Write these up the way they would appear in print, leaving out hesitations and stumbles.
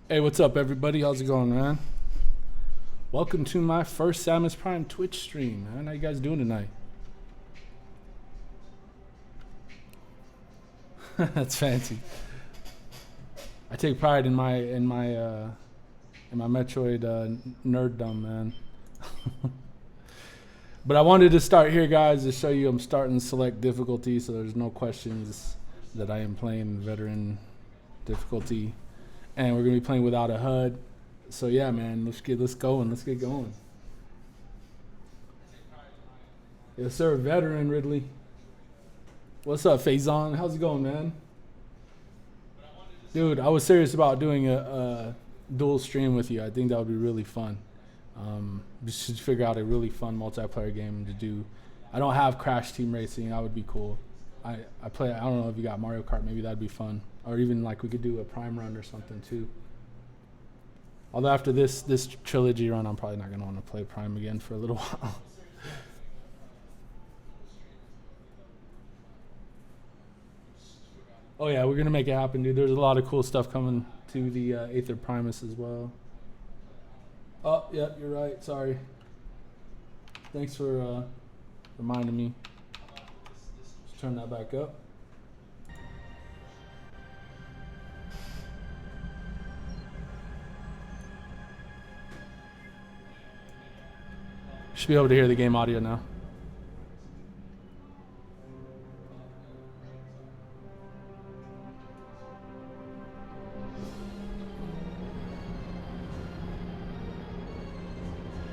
Hey, what's up, everybody? How's it going, man? Welcome to my first Samus Prime Twitch stream, man. How you guys doing tonight? That's fancy. I take pride in my Metroid nerddom, man. But I wanted to start here, guys, to show you I'm starting select difficulty, so there's no questions that I am playing veteran difficulty, and we're gonna be playing without a HUD. So yeah, man, let's get going. Let's get going. Yes, sir, veteran Ridley. What's up, Faison? How's it going, man? Dude, I was serious about doing a dual stream with you. I think that would be really fun. We should figure out a really fun multiplayer game to do. I don't have Crash Team Racing. That would be cool. I play. I don't know if you got Mario Kart. Maybe that'd be fun. Or even like we could do a Prime run or something too. Although after this trilogy run, I'm probably not gonna want to play Prime again for a little while. Oh yeah, we're gonna make it happen, dude. There's a lot of cool stuff coming to the Aether Primus as well. Oh, yeah, you're right. Sorry. Thanks for reminding me. Let's turn that back up. Should be able to hear the game audio now.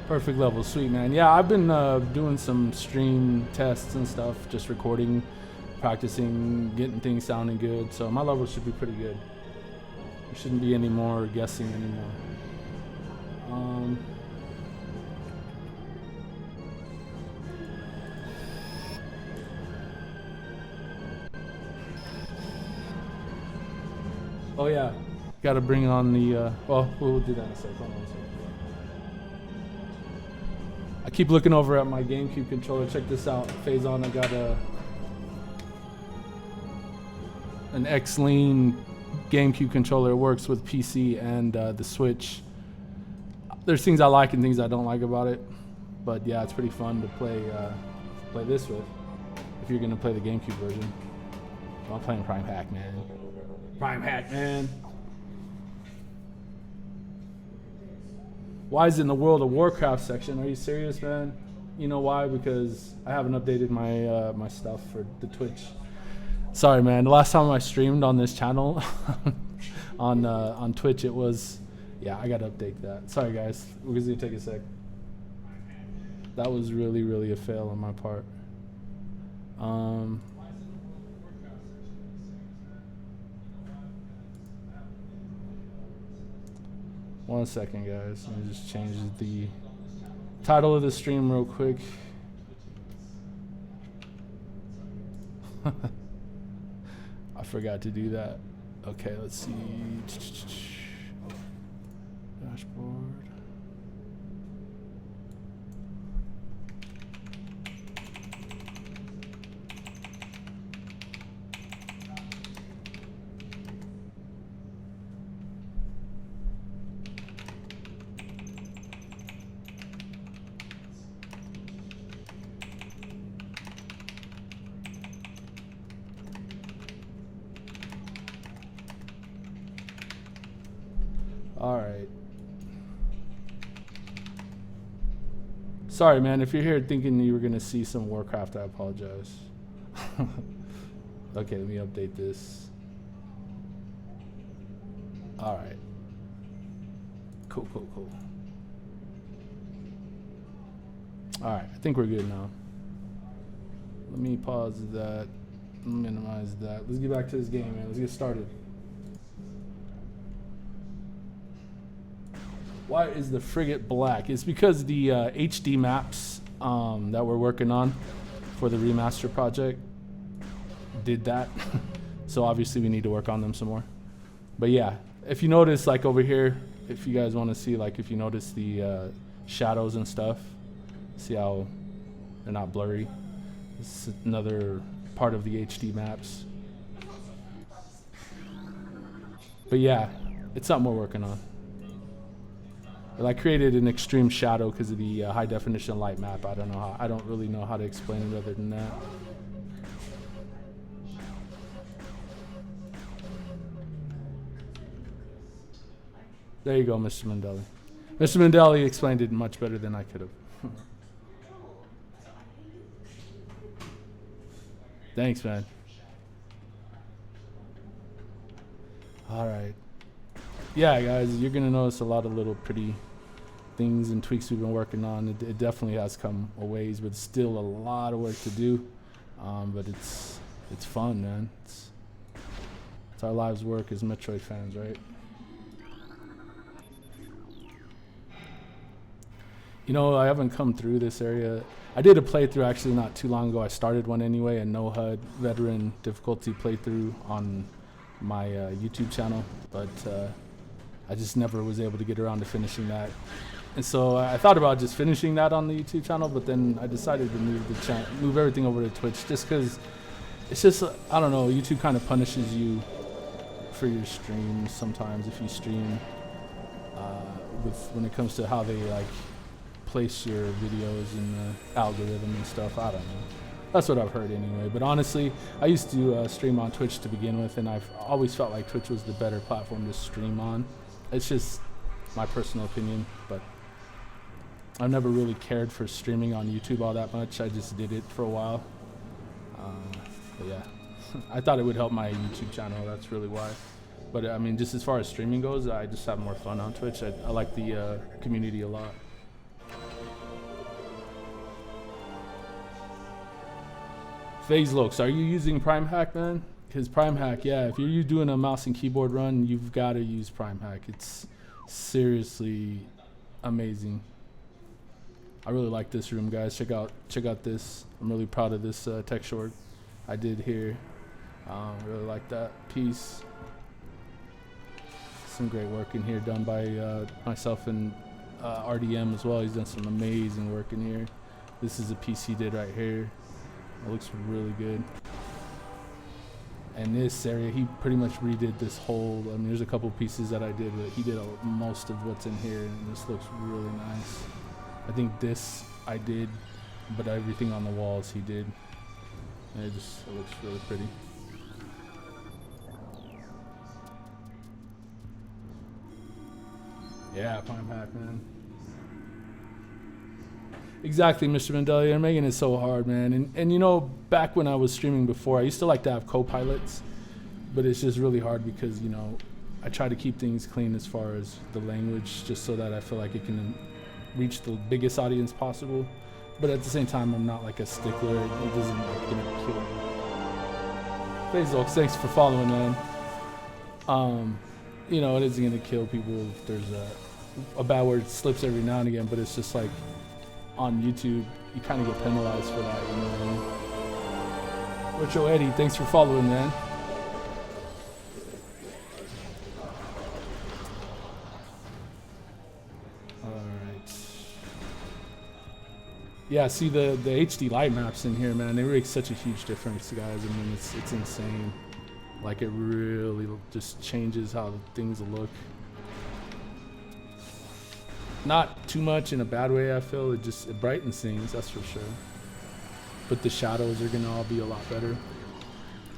Perfect level, sweet, man. Yeah, I've been doing some stream tests and stuff, just recording, practicing, getting things sounding good. So my level should be pretty good. There shouldn't be any more guessing anymore. Oh yeah, got to bring on the. Well, we'll do that in a second. Hold on a second. I keep looking over at my GameCube controller. Check this out, Faison. I got an X-Lean GameCube controller. It works with PC and the Switch. There's things I like and things I don't like about it, but yeah, it's pretty fun to play this with if you're gonna play the GameCube version. I'm playing PRIMEHACK, man. PRIMEHACK, man. Why is it in the World of Warcraft section? Are you serious, man? You know why? Because I haven't updated my my stuff for the Twitch. Sorry, man. The last time I streamed on this channel on Twitch, it was, yeah, I gotta update that. Sorry, guys. We're gonna take a sec. That was really a fail on my part. One second, guys. Let me just change the title of the stream real quick. I forgot to do that. Okay, let's see. Dashboard. All right. Sorry, man. If you're here thinking you were gonna see some Warcraft, I apologize. Okay, let me update this. All right. Cool. All right, I think we're good now. Let me pause that, minimize that. Let's get back to this game, man. Let's get started. Why is the frigate black? It's because the HD maps that we're working on for the remaster project did that. So obviously we need to work on them some more. But yeah, if you notice, like over here, if you guys want to see, like if you notice the shadows and stuff, see how they're not blurry. This is another part of the HD maps. But yeah, It's something we're working on. But I created an extreme shadow because of the high definition light map. I don't really know how to explain it other than that. There you go, Mr. Mandelli. Mr. Mandelli explained it much better than I could have. Thanks, man. All right. Yeah, guys, you're going to notice a lot of little pretty things and tweaks we've been working on. It definitely has come a ways, but still a lot of work to do. But it's fun, man. It's our lives work as Metroid fans, right? You know, I haven't come through this area. I did a playthrough actually not too long ago. I started one anyway, a no HUD veteran difficulty playthrough on my YouTube channel, but I just never was able to get around to finishing that. And so I thought about just finishing that on the YouTube channel, but then I decided to move everything over to Twitch just because it's just, I don't know, YouTube kind of punishes you for your streams sometimes if you stream when it comes to how they like place your videos in the algorithm and stuff. I don't know. That's what I've heard anyway. But honestly, I used to stream on Twitch to begin with, and I've always felt like Twitch was the better platform to stream on. It's just my personal opinion, but I've never really cared for streaming on YouTube all that much. I just did it for a while. But yeah, I thought it would help my YouTube channel. That's really why. But I mean, just as far as streaming goes, I just have more fun on Twitch. I like the community a lot. Phase Lokes, are you using PRIMEHACK, man? Because PRIMEHACK, yeah, if you're doing a mouse and keyboard run, you've got to use PRIMEHACK. It's seriously amazing. I really like this room, guys. Check out this. I'm really proud of this tech short I did here. Really like that piece. Some great work in here done by myself and RDM as well. He's done some amazing work in here. This is a piece he did right here. It looks really good. And this area, he pretty much redid this whole, I mean, there's a couple pieces that I did, but he did most of what's in here, and this looks really nice. I think this I did, but everything on the walls he did. And it looks really pretty. Yeah, PRIMEHACK, man. Exactly, Mr. Mandelli. They're making it so hard, man. And you know, back when I was streaming before, I used to like to have co-pilots, but it's just really hard because, you know, I try to keep things clean as far as the language, just so that I feel like it can reach the biggest audience possible. But at the same time, I'm not like a stickler. It doesn't like gonna kill me. Bezos, thanks for following, man. You know, it isn't gonna kill people if there's a bad word slips every now and again, but it's just like, on YouTube, you kind of get penalized for that, you know what I mean? Retro Eddie, thanks for following, man. Alright. Yeah, see the HD light maps in here, man, they make such a huge difference, guys. I mean, it's insane. Like, it really just changes how things look. Not too much in a bad way, I feel. It brightens things, that's for sure. But the shadows are gonna all be a lot better.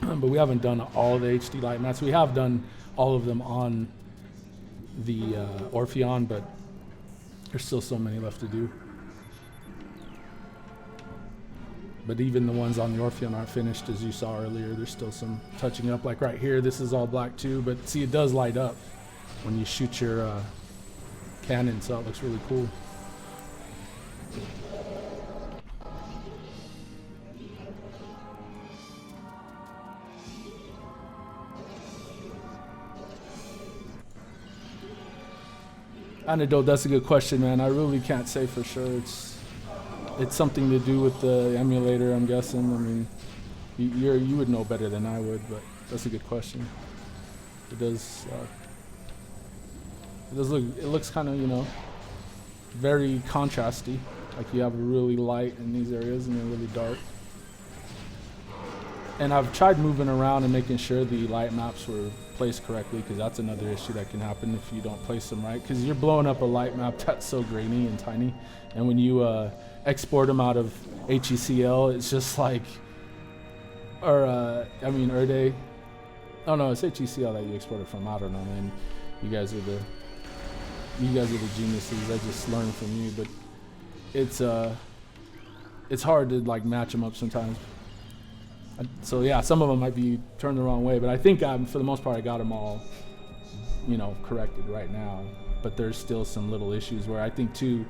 But we haven't done all the HD light maps. We have done all of them on the Orpheon, but there's still so many left to do. But even the ones on the Orpheon aren't finished, as you saw earlier. There's still some touching up. Like right here, this is all black too, but see, it does light up when you shoot your cannon, so it looks really cool. Antidote, that's a good question, man. I really can't say for sure. It's something to do with the emulator, I'm guessing. I mean, you would know better than I would, but that's a good question. It does look, it looks kind of, you know, very contrasty. Like you have a really light in these areas and then really dark. And I've tried moving around and making sure the light maps were placed correctly, because that's another issue that can happen if you don't place them right, because you're blowing up a light map that's so grainy and tiny, and when you export them out of HECL, it's just like, or I mean Erde. Oh no, it's HECL that you export it from. I don't know, man. You guys are the geniuses. I just learned from you, but it's hard to like match them up sometimes. So yeah, some of them might be turned the wrong way, but I think for the most part I got them all, you know, corrected right now. But there's still some little issues where I think too,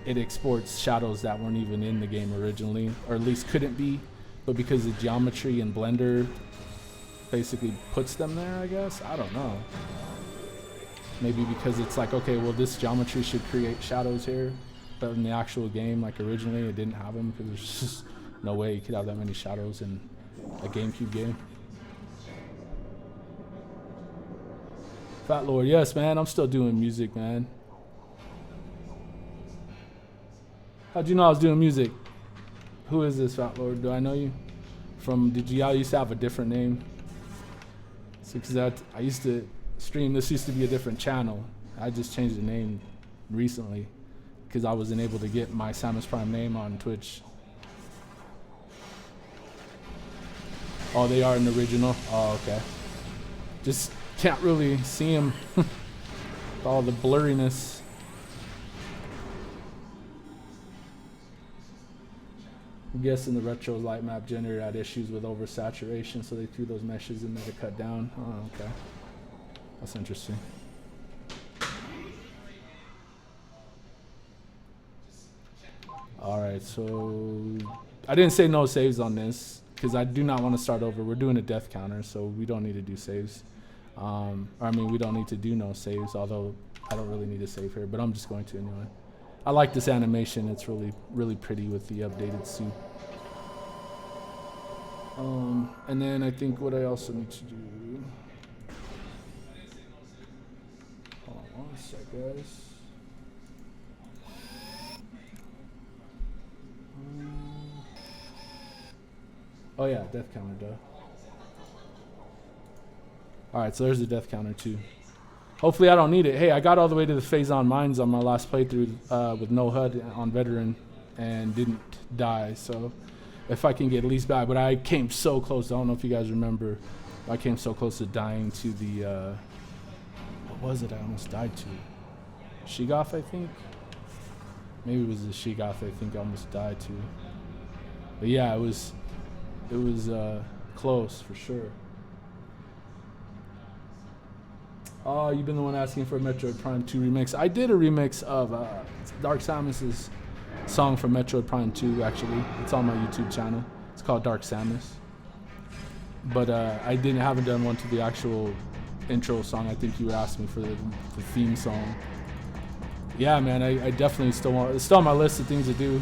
it exports shadows that weren't even in the game originally, or at least couldn't be, but because the geometry in Blender basically puts them there, I guess. I don't know. Maybe because it's like, okay, well this geometry should create shadows here, but in the actual game, like originally, it didn't have them because there's just no way you could have that many shadows in a GameCube game. Fat Lord, yes, man. I'm still doing music, man. How'd you know I was doing music? Who is this, Fat Lord? Do I know you? Did y'all used to have a different name? Because I used to stream. This used to be a different channel. I just changed the name recently because I wasn't able to get my Samus Prime name on Twitch. Oh, they are an original? Oh, okay. Just can't really see them. All the blurriness. I'm guessing the retro light map generator had issues with oversaturation, so they threw those meshes in there to cut down. Oh, okay. That's interesting. Alright, so I didn't say no saves on this because I do not want to start over. We're doing a death counter, so we don't need to do saves. I mean, we don't need to do no saves, although I don't really need to save here, but I'm just going to anyway. I like this animation. It's really, really pretty with the updated suit. And then I think what I also need to do. Hold on one sec, guys. Oh yeah, death counter, duh. Alright, so there's the death counter too. Hopefully I don't need it. Hey, I got all the way to the Phazon Mines on my last playthrough with no HUD on Veteran and didn't die, so if I can get at least back. But I came so close. I don't know if you guys remember. I came so close to dying to the, what was it I almost died to? Sheegoth, I think? Maybe it was the Sheegoth I think I almost died to. But yeah, it was close for sure. Oh, you've been the one asking for a Metroid Prime 2 remix. I did a remix of Dark Samus's song from Metroid Prime 2, actually. It's on my YouTube channel. It's called Dark Samus. But I haven't done one to the actual intro song. I think you were asking for the theme song. Yeah, man, I definitely still want. It's still on my list of things to do.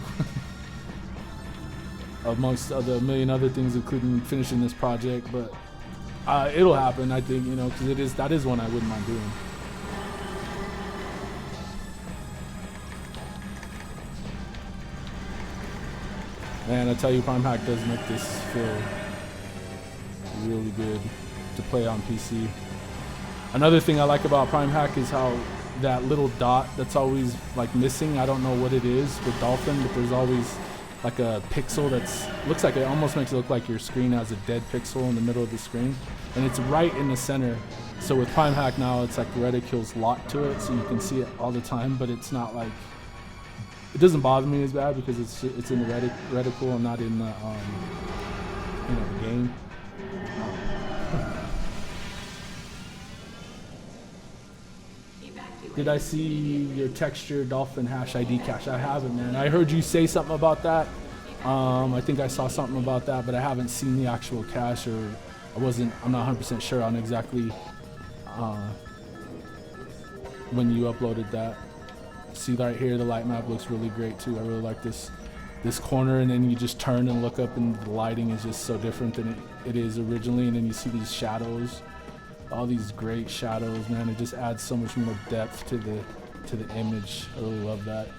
Amongst the million other things, including finishing this project, but it'll happen, I think, you know, because that is one I wouldn't mind doing. Man, I tell you, PRIMEHACK does make this feel really good to play on PC. Another thing I like about PRIMEHACK is how that little dot that's always like missing, I don't know what it is with Dolphin, but there's always like a pixel that's looks like it almost makes it look like your screen has a dead pixel in the middle of the screen, and it's right in the center. So with PRIMEHACK now, it's like the reticule's locked to it, so you can see it all the time, but it's not like, it doesn't bother me as bad because it's in the reticle and not in the the game. Did I see your texture Dolphin hash ID cache? I haven't, man. I heard you say something about that. I think I saw something about that, but I haven't seen the actual cache, or I'm not 100% sure on exactly when you uploaded that. See right here, the light map looks really great too. I really like this corner, and then you just turn and look up and the lighting is just so different than it is originally, and then you see these shadows. All these great shadows, man. It just adds so much more depth to the image. I really love that.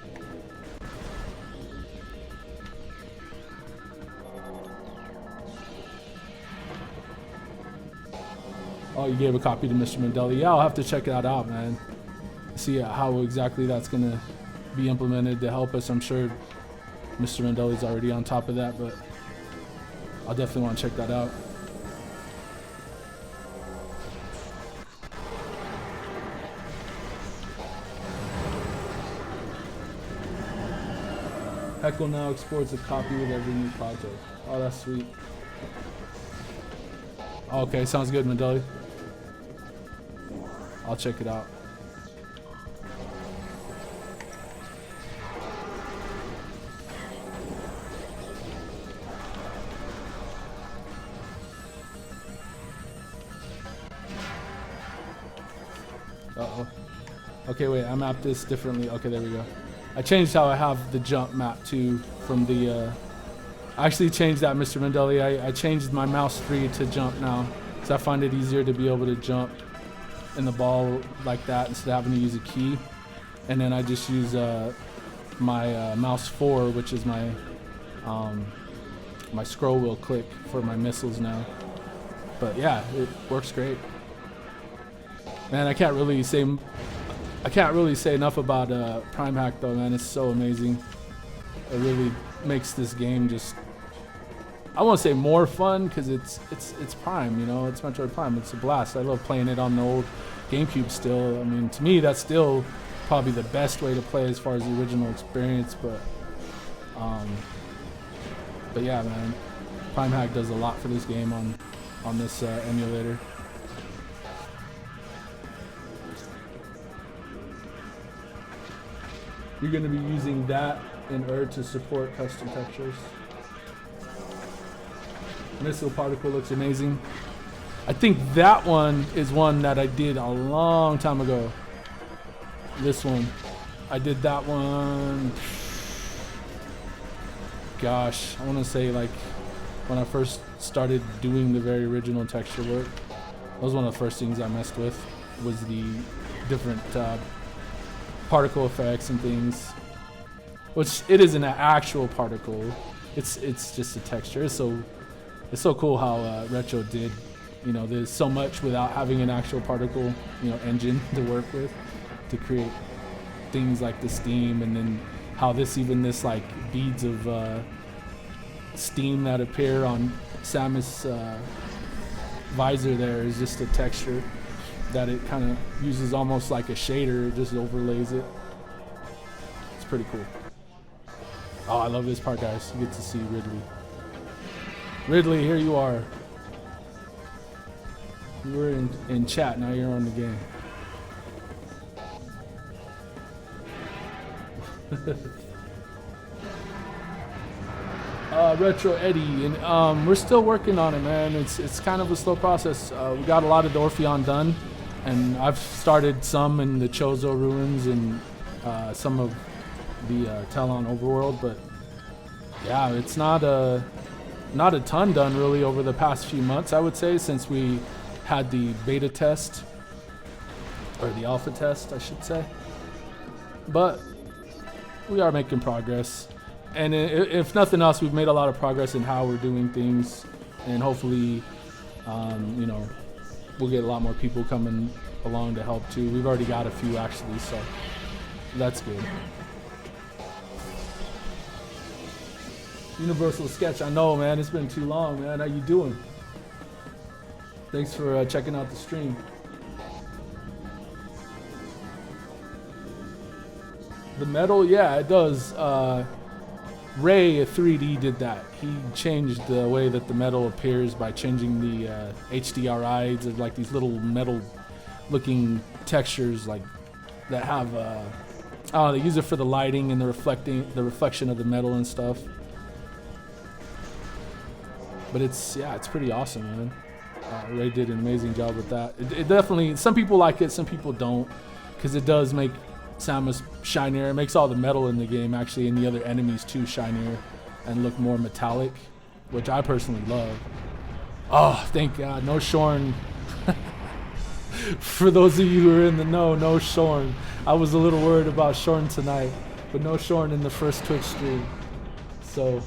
Oh, you gave a copy to Mr. Mandela. Yeah, I'll have to check that out, man. See how exactly that's gonna be implemented to help us. I'm sure Mr. Mandela's already on top of that, but I'll definitely want to check that out. Heckle now exports a copy with every new project. Oh, that's sweet. Okay, sounds good, Mandela. I'll check it out. Uh-oh. Okay, wait, I mapped this differently. Okay, there we go. I changed how I have the jump map too from the, I actually changed that, Mr. Mandela. I changed my mouse free to jump now, because I find it easier to be able to jump in the ball like that instead of having to use a key. And then I just use my mouse 4, which is my my scroll wheel click for my missiles now. But yeah, it works great. Man, I can't really say enough about PRIMEHACK though, man. It's so amazing. It really makes this game just, I won't say more fun, because it's Prime, you know, it's Metroid Prime. It's a blast. I love playing it on the old GameCube still. I mean, to me, that's still probably the best way to play as far as the original experience. But yeah, man, PRIMEHACK does a lot for this game on this emulator. You're going to be using that in to support custom textures. Missile particle looks amazing. I think that one is one that I did a long time ago. This one. I did that one. Gosh, I want to say like when I first started doing the very original texture work. That was one of the first things I messed with, was the different particle effects and things. Which it isn't an actual particle. It's just a texture. It's so cool how Retro did, you know, there's so much without having an actual particle, you know, engine to work with to create things like the steam, and then how this like beads of steam that appear on Samus visor there is just a texture that it kind of uses almost like a shader. It just overlays it. It's pretty cool. Oh, I love this part, guys. You get to see Ridley. Ridley, here you are. You were in chat, now you're on the game. Retro Eddie, and we're still working on it, man. It's kind of a slow process. We got a lot of Dorpheon done, and I've started some in the Chozo ruins and some of the Talon overworld, but yeah, it's not a ton done really over the past few months, I would say, since we had the beta test, or the alpha test, I should say. But we are making progress, and if nothing else, we've made a lot of progress in how we're doing things, and hopefully, you know, we'll get a lot more people coming along to help too. We've already got a few actually, so that's good. Universal Sketch, I know, man, it's been too long, man. How you doing? Thanks for checking out the stream. The metal, yeah, it does. Ray 3D did that. He changed the way that the metal appears by changing the HDRI to like these little metal looking textures like that have they use it for the lighting and the reflection of the metal and stuff. But it's pretty awesome, man. Ray did an amazing job with that. It definitely, some people like it, some people don't, because it does make Samus shinier. It makes all the metal in the game actually, and the other enemies too, shinier and look more metallic, which I personally love. Oh, thank God, no Shorn. For those of you who are in the know, no Shorn. I was a little worried about Shorn tonight, but no Shorn in the first Twitch stream. So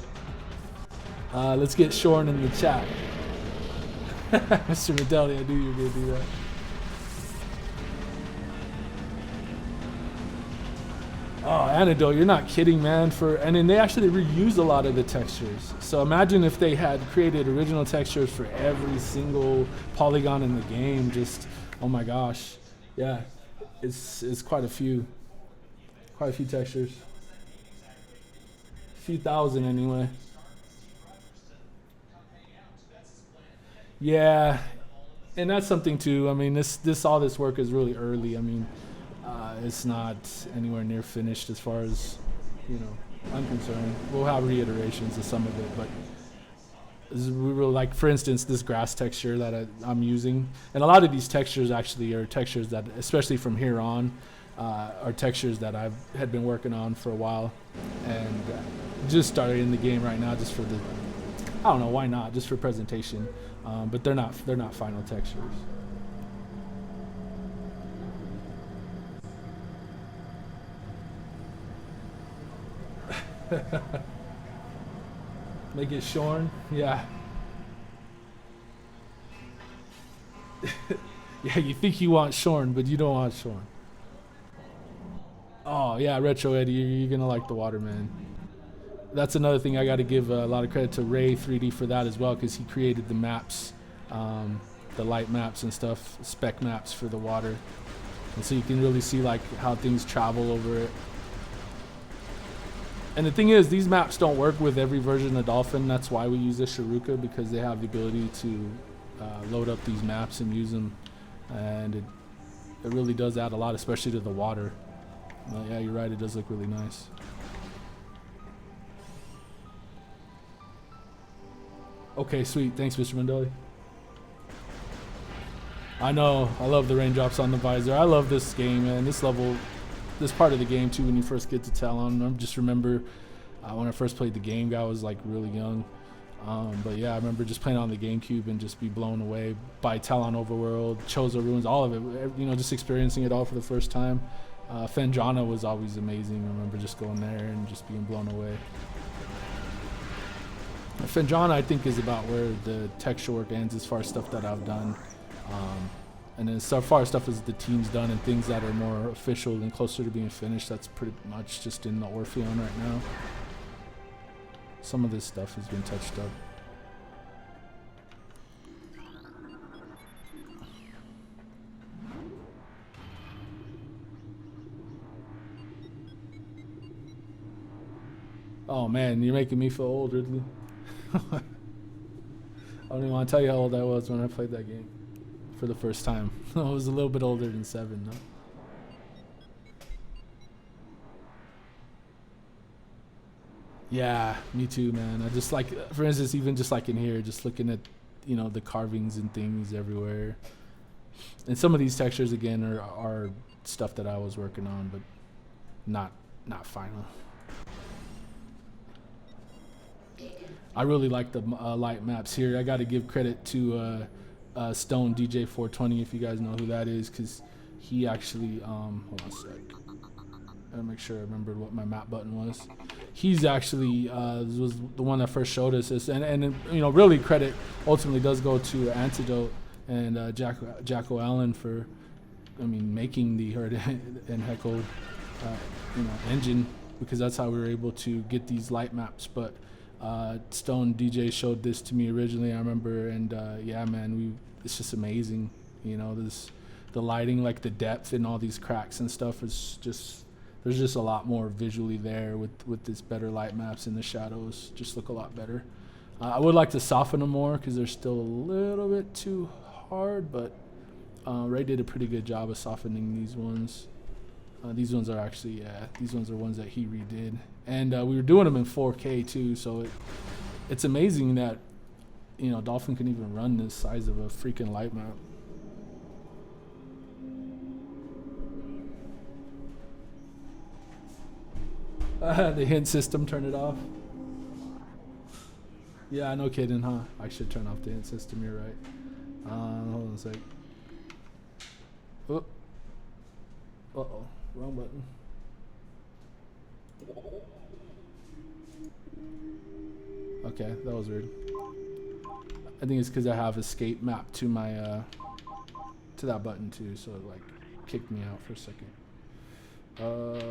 let's get Shorn in the chat. Mr. Medalli, I knew you were gonna do that. Oh, Antidote, you're not kidding, man. And then they actually reuse a lot of the textures. So imagine if they had created original textures for every single polygon in the game. Just, oh my gosh, yeah, it's quite a few textures, a few thousand anyway. Yeah, and that's something too. I mean, all this work is really early. I mean, it's not anywhere near finished as far as, I'm concerned. We'll have reiterations of some of it, but we really like, for instance, this grass texture that I'm using, and a lot of these textures actually are textures that, especially from here on, are textures that I had been working on for a while, and just started in the game right now, just for the, I don't know why not, just for presentation, but they're not final textures. Make it shorn, yeah. Yeah, you think you want shorn, but you don't want shorn. Oh yeah, Retro Eddie, you're gonna like the water, man. That's another thing I got to give a lot of credit to Ray 3D for that as well, because he created the maps, the light maps and stuff, spec maps for the water, and so you can really see like how things travel over it. And the thing is, these maps don't work with every version of Dolphin. That's why we use Ishiruka, because they have the ability to load up these maps and use them, and it really does add a lot, especially to the water. Yeah, you're right, it does look really nice. Okay, sweet. Thanks, Mr. Mandeli. I know. I love the raindrops on the visor. I love this game, man. This level, this part of the game, too, when you first get to Talon. I just remember when I first played the game, I was, like, really young. But, yeah, I remember just playing on the GameCube and just be blown away by Talon Overworld, Chozo Ruins, all of it. You know, just experiencing it all for the first time. Fendrana was always amazing. I remember just going there and just being blown away. Fendrana, I think, is about where the texture work ends as far as stuff that I've done. And then as far as stuff as the team's done and things that are more official and closer to being finished, that's pretty much just in the Orpheon right now. Some of this stuff has been touched up. Oh man, you're making me feel old, Ridley. I don't even want to tell you how old I was when I played that game for the first time. I was a little bit older than 7, no? Yeah, me too, man. I just like, for instance, even just like in here, just looking at, you know, the carvings and things everywhere. And some of these textures, again, are stuff that I was working on, but not final. I really like the light maps here. I got to give credit to Stone DJ 420, if you guys know who that is, because he actually, hold on a sec. Gotta make sure I remembered what my map button was. He's actually was the one that first showed us this, and you know, really credit ultimately does go to Antidote and Jacko Allen for, I mean, making the Herd and Heckle, you know, engine, because that's how we were able to get these light maps. But Stone DJ showed this to me originally, I remember, and yeah, man, it's just amazing. You know, the lighting, like the depth in all these cracks and stuff is just, there's just a lot more visually there with this better light maps, and the shadows just look a lot better. I would like to soften them more because they're still a little bit too hard, but Ray did a pretty good job of softening these ones. These ones are actually, yeah, these ones are ones that he redid. And we were doing them in 4K too, so it's amazing that, you know, Dolphin can even run this size of a freaking light map. The hint system, turn it off. Yeah, no kidding, huh? I should turn off the hint system, you're right. Hold on a sec. Oh. Uh-oh, wrong button. Okay, that was weird. I think it's because I have escape mapped to my to that button too, so it like kicked me out for a second. Okay.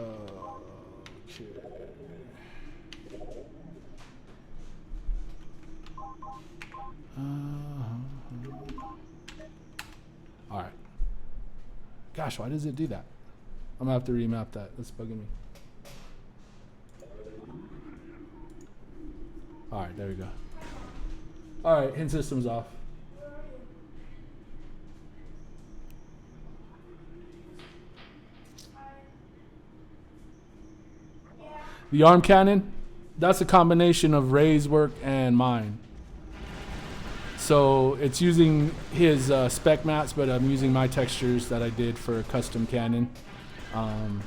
All right. Gosh, why does it do that? I'm gonna have to remap that. That's bugging me. All right, there we go. All right, hint system's off. The arm cannon, that's a combination of Ray's work and mine. So it's using his spec mats, but I'm using my textures that I did for a custom cannon. Maybe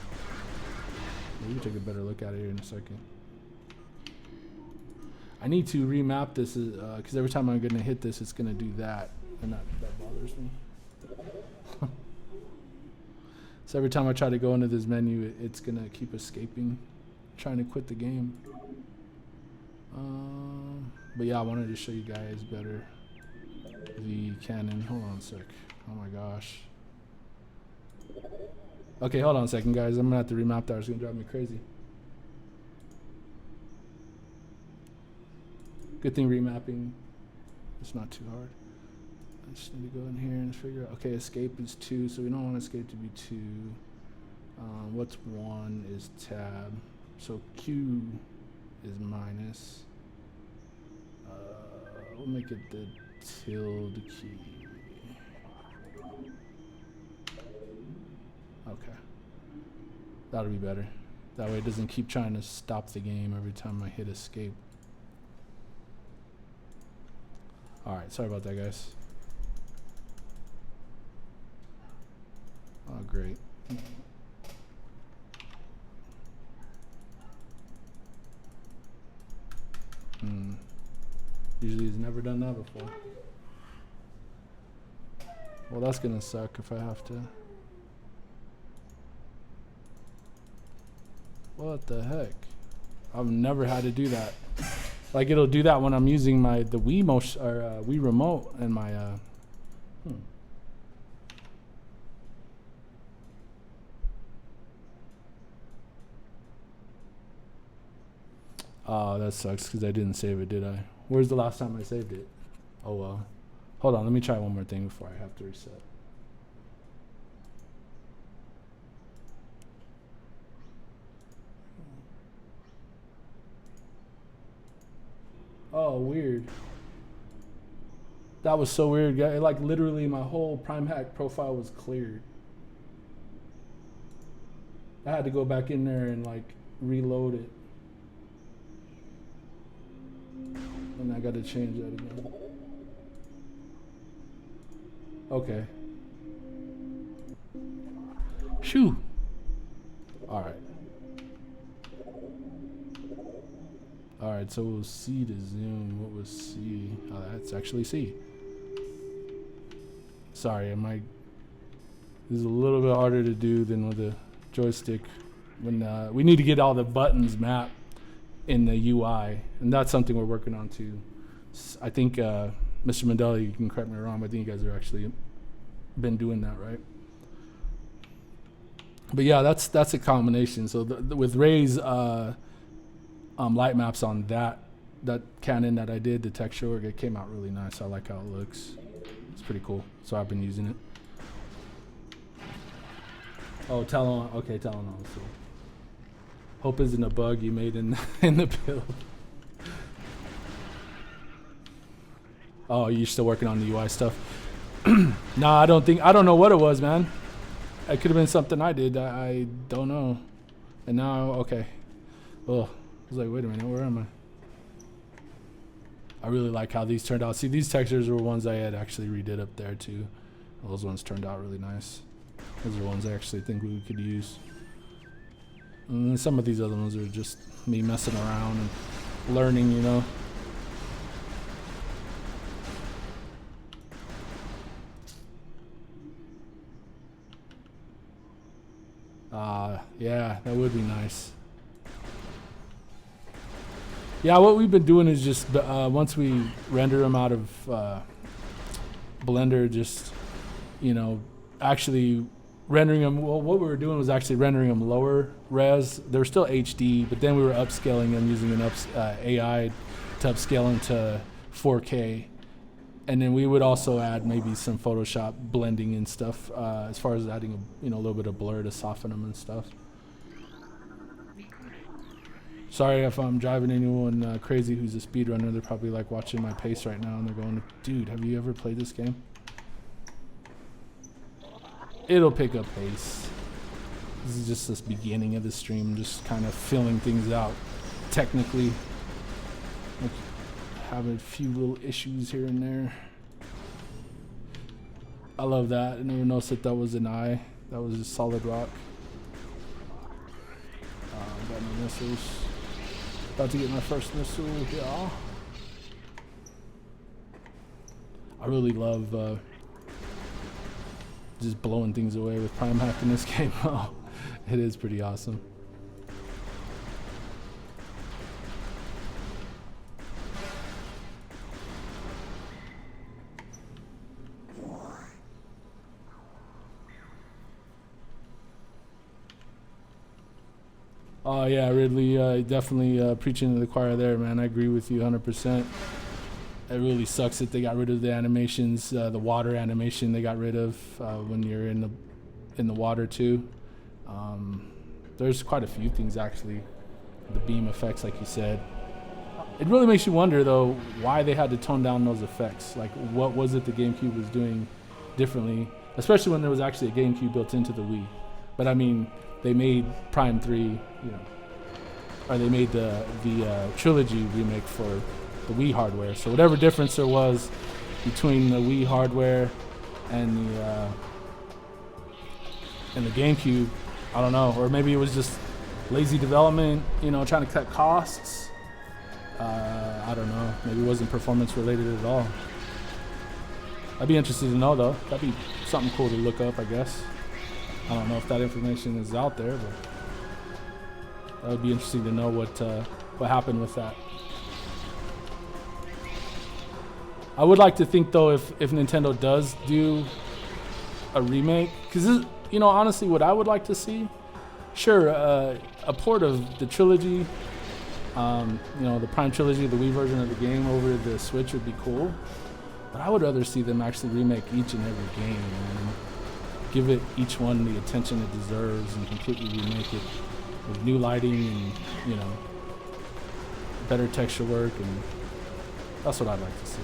take a better look at it here in a second. I need to remap this because every time I'm going to hit this, it's going to do that, and that bothers me. So every time I try to go into this menu, it's going to keep escaping, trying to quit the game. But yeah, I wanted to show you guys better the cannon. Hold on a sec. Oh my gosh. Okay, hold on a second, guys. I'm gonna have to remap that. It's gonna drive me crazy. Good thing remapping. It's not too hard. I just need to go in here and figure out. Okay, escape is 2, so we don't want escape to be 2. What's 1 is tab. So Q is minus. We'll make it the tilde key. Okay. That'll be better. That way it doesn't keep trying to stop the game every time I hit escape. Alright, sorry about that, guys. Oh, great. Usually he's never done that before. Well, that's gonna suck if I have to. What the heck? I've never had to do that. Like, it'll do that when I'm using the Wii motion or Wii remote and my Oh, that sucks because I didn't save it, did I? Where's the last time I saved it? Oh well. Hold on, let me try one more thing before I have to reset. Oh, weird. That was so weird, guy. Like, literally my whole PRIMEHACK profile was cleared. I had to go back in there and like reload it. And I got to change that again. Okay. Shoo. All right. All right, so it was C to zoom. What was C? Oh, that's actually C. Sorry, this is a little bit harder to do than with a joystick. When we need to get all the buttons mapped in the UI, and that's something we're working on too. I think Mr. Mandela, you can correct me wrong, but I think you guys are actually been doing that, right? But yeah, that's a combination. So with Ray's light maps on that cannon that I did, the texture work, it came out really nice. I like how it looks. It's pretty cool. So I've been using it. Oh, Talon. Okay, Talon. So hope isn't a bug you made in the build. Oh, you're still working on the UI stuff? Nah, I don't know what it was, man. It could have been something I did. I don't know. And now, okay. Oh, I was like, wait a minute, where am I? I really like how these turned out. See, these textures were ones I had actually redid up there too. Those ones turned out really nice. Those are ones I actually think we could use. And some of these other ones are just me messing around and learning, you know. Yeah, that would be nice. Yeah, what we've been doing is just once we render them out of Blender, just actually rendering them. Well, what we were doing was actually rendering them lower res. They were still HD, but then we were upscaling them using an AI to upscale them to 4K. And then we would also add maybe some Photoshop blending and stuff as far as adding a little bit of blur to soften them and stuff. Sorry if I'm driving anyone crazy who's a speedrunner. They're probably like watching my pace right now and they're going, dude, have you ever played this game? It'll pick up pace. This is just this beginning of the stream, just kind of filling things out technically. Like, have a few little issues here and there. I love that. I never noticed that was an eye. That was just solid rock. Got no missiles. About to get my first missile, yeah. I really love just blowing things away with PRIMEHACK in this game. Oh, it is pretty awesome. Oh yeah, Ridley, definitely preaching to the choir there, man. I agree with you 100%. It really sucks that they got rid of the animations, the water animation they got rid of when you're in the water too. There's quite a few things actually. The beam effects, like you said. It really makes you wonder though why they had to tone down those effects. Like, what was it the GameCube was doing differently? Especially when there was actually a GameCube built into the Wii. But I mean, they made Prime 3, or they made the trilogy remake for the Wii hardware. So whatever difference there was between the Wii hardware and the GameCube, I don't know. Or maybe it was just lazy development, trying to cut costs. I don't know. Maybe it wasn't performance related at all. I'd be interested to know though. That'd be something cool to look up, I guess. I don't know if that information is out there, but that would be interesting to know what happened with that. I would like to think though, if Nintendo does do a remake, because honestly, what I would like to see, sure, a port of the trilogy, the Prime trilogy, the Wii version of the game over the Switch would be cool. But I would rather see them actually remake each and every game and give it each one the attention it deserves and completely remake it with new lighting and better texture work, and that's what I'd like to see.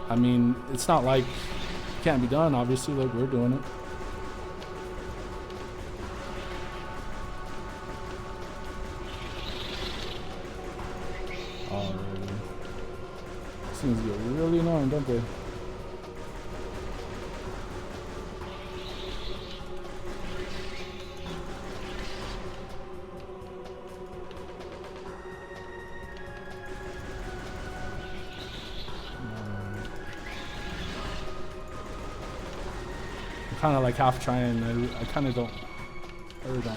I mean, it's not like it can't be done, obviously, like we're doing it. Alrighty. These things get really annoying, don't they? Kind of like half trying. I really don't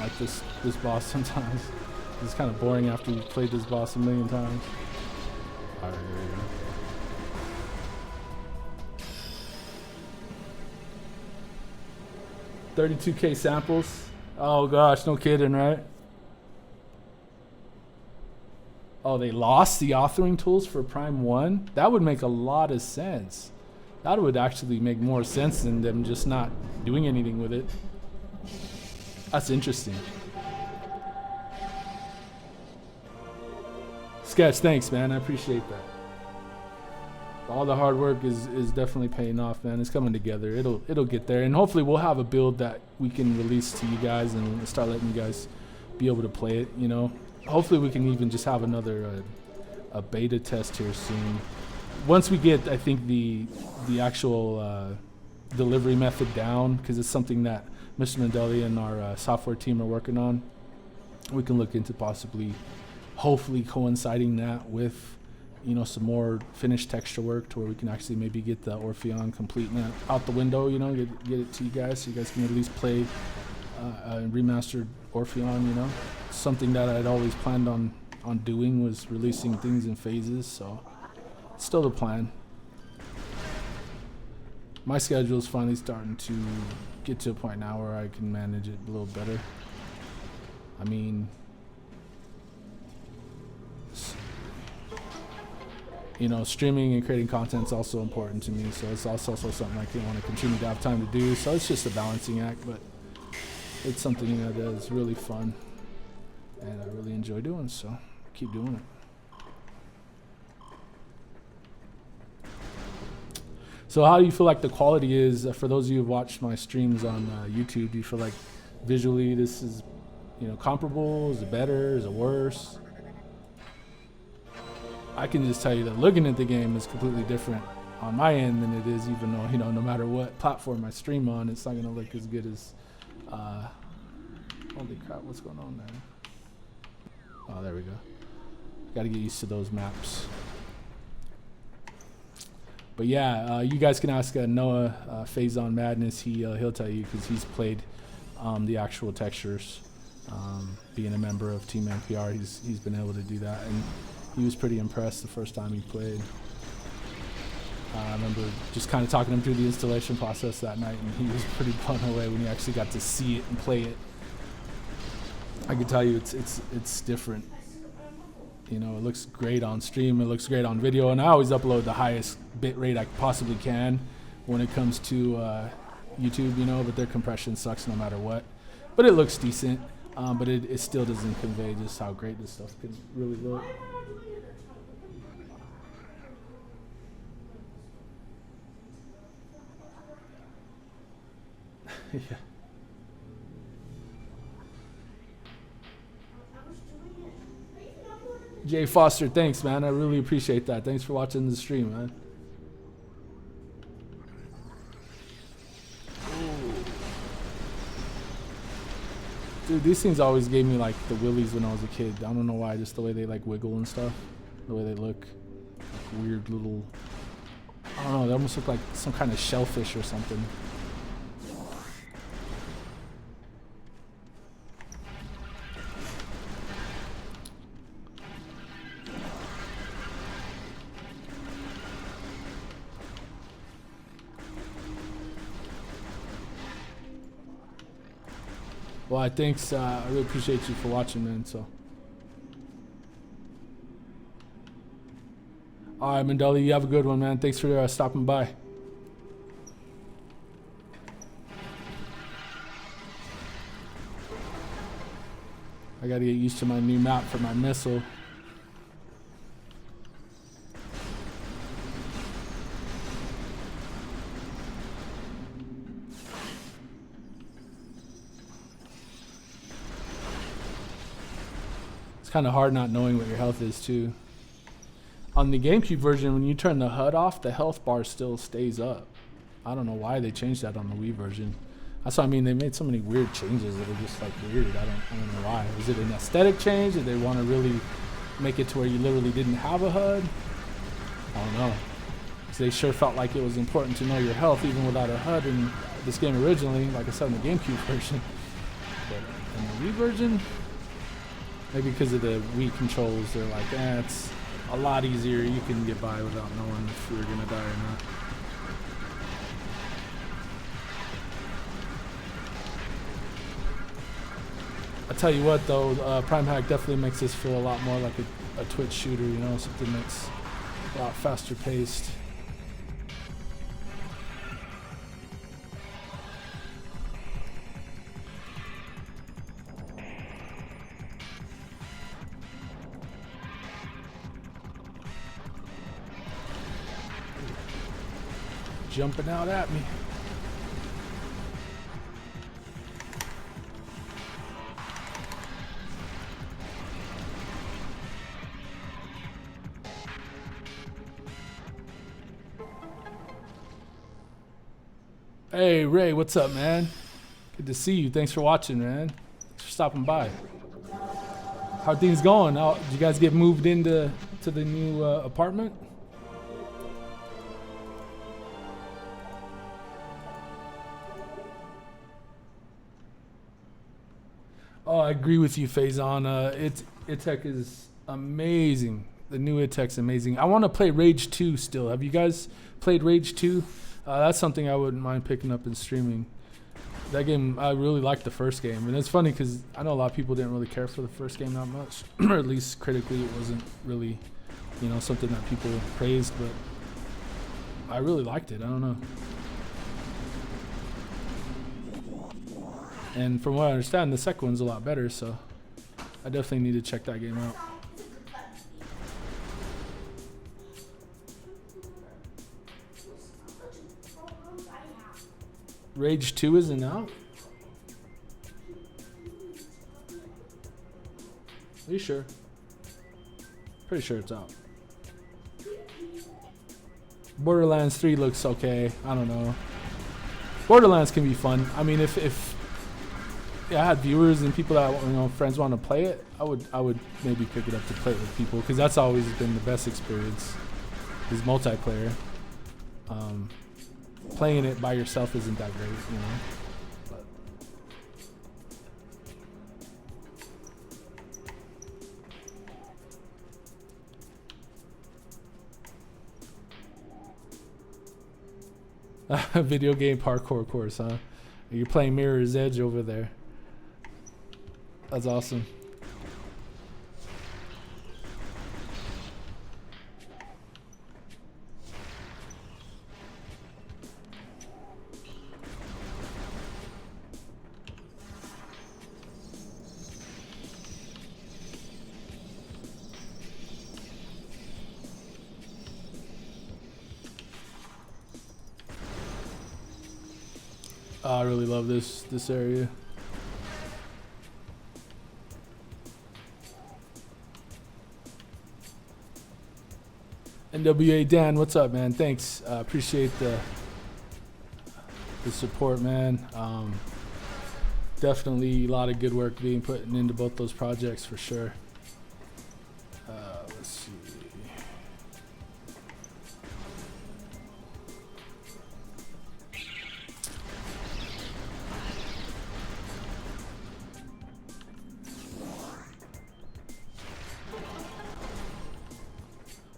like this boss sometimes. It's kind of boring after you've played this boss a million times. Alright, here we go. 32K samples. Oh gosh, no kidding, right? Oh, they lost the authoring tools for Prime 1? That would make a lot of sense. That would actually make more sense than them just not doing anything with it. That's interesting. Sketch, thanks, man. I appreciate that. All the hard work is definitely paying off, man. It's coming together. It'll get there, and hopefully we'll have a build that we can release to you guys and start letting you guys be able to play it. Hopefully we can even just have another a beta test here soon. Once we get, I think, the actual delivery method down, because it's something that Mr. Mandeli and our software team are working on, we can look into possibly, hopefully coinciding that with, some more finished texture work to where we can actually maybe get the Orpheon complete out the window, get it to you guys so you guys can at least play a remastered Orpheon, something that I'd always planned on on doing was releasing things in phases, so it's still the plan. My schedule is finally starting to get to a point now where I can manage it a little better. I mean, you know, streaming and creating content is also important to me, so it's also something I want to continue to have time to do. So it's just a balancing act, but it's something that is really fun and I really enjoy doing, so keep doing it. So how do you feel like the quality is for those of you who've watched my streams on YouTube? Do you feel like visually this is, you know, comparable? Is it better? Is it worse? I can just tell you that looking at the game is completely different on my end than it is, even though, you know, no matter what platform I stream on, it's not going to look as good as, holy crap, what's going on there? Oh, there we go. Got to get used to those maps. But yeah, you guys can ask Noah, Phazon Madness. He'll tell you because he's played the actual textures. Being a member of Team NPR, he's been able to do that, and he was pretty impressed the first time he played. I remember just kind of talking him through the installation process that night, and he was pretty blown away when he actually got to see it and play it. I can tell you it's different. You know, it looks great on stream, it looks great on video, and I always upload the highest bit rate I possibly can when it comes to YouTube, you know, but their compression sucks no matter what. But it looks decent, but it still doesn't convey just how great this stuff can really look. Yeah. Jay Foster, thanks, man. I really appreciate that. Thanks for watching the stream, man. Dude, these things always gave me like the willies when I was a kid. I don't know why, just the way they like wiggle and stuff. The way they look. Like weird little, I don't know, they almost look like some kind of shellfish or something. Well, thanks. I really appreciate you for watching, man. So, all right, Mandela, you have a good one, man. Thanks for stopping by. I got to get used to my new map for my missile. Kind of hard not knowing what your health is too. On the GameCube version, when you turn the HUD off, the health bar still stays up. I don't know why they changed that on the Wii version. That's what I mean. They made so many weird changes that are just like weird. I don't know why. Is it an aesthetic change? Did they want to really make it to where you literally didn't have a HUD? I don't know. Because they sure felt like it was important to know your health even without a HUD in this game originally, like I said in the GameCube version. But in the Wii version, maybe because of the Wii controls, they're like, it's a lot easier. You can get by without knowing if you're going to die or not. I tell you what, though, PRIMEHACK definitely makes this feel a lot more like a Twitch shooter, you know, something that's a lot faster paced. Jumping out at me. Hey Ray, what's up, man? Good to see you. Thanks for watching, man. Thanks for stopping by. How are things going? Did you guys get moved into the new apartment? Oh, I agree with you, Phazon. Aether is amazing. The new Aether's amazing. I want to play Rage 2 still. Have you guys played Rage 2? That's something I wouldn't mind picking up and streaming. That game, I really liked the first game. And it's funny because I know a lot of people didn't really care for the first game that much. Or at least critically, it wasn't really, you know, something that people praised. But I really liked it. I don't know. And from what I understand, the second one's a lot better. So I definitely need to check that game out. Rage 2 isn't out? Are you sure? Pretty sure it's out. Borderlands 3 looks okay. I don't know. Borderlands can be fun. I mean, if I had viewers and people that, you know, friends want to play it, I would maybe pick it up to play it with people, because that's always been the best experience, is multiplayer. Playing it by yourself isn't that great, you know. But video game parkour course, huh? You're playing Mirror's Edge over there. That's awesome. Oh, I really love this area. NWA Dan, what's up, man? Thanks. Appreciate the support, man. Definitely a lot of good work being put into both those projects for sure. Let's see.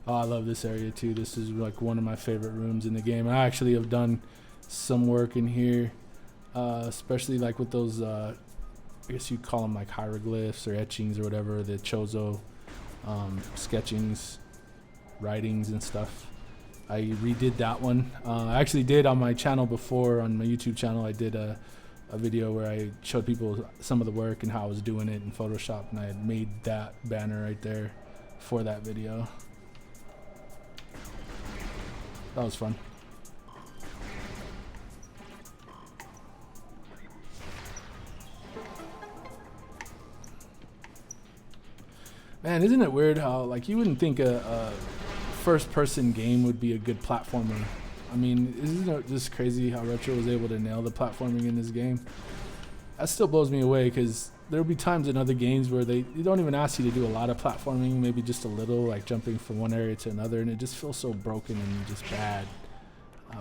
Oh, I love this area too. This is like one of my favorite rooms in the game. I actually have done some work in here, especially like with those, I guess you'd call them like hieroglyphs or etchings or whatever, the Chozo sketchings, writings and stuff. I redid that one. I actually did on my channel before, on my YouTube channel, I did a video where I showed people some of the work and how I was doing it in Photoshop, and I had made that banner right there for that video. That was fun. Man, isn't it weird how, like, you wouldn't think a first-person game would be a good platformer? I mean, isn't it just crazy how Retro was able to nail the platforming in this game? That still blows me away, because there'll be times in other games where they don't even ask you to do a lot of platforming, maybe just a little, like jumping from one area to another, and it just feels so broken and just bad.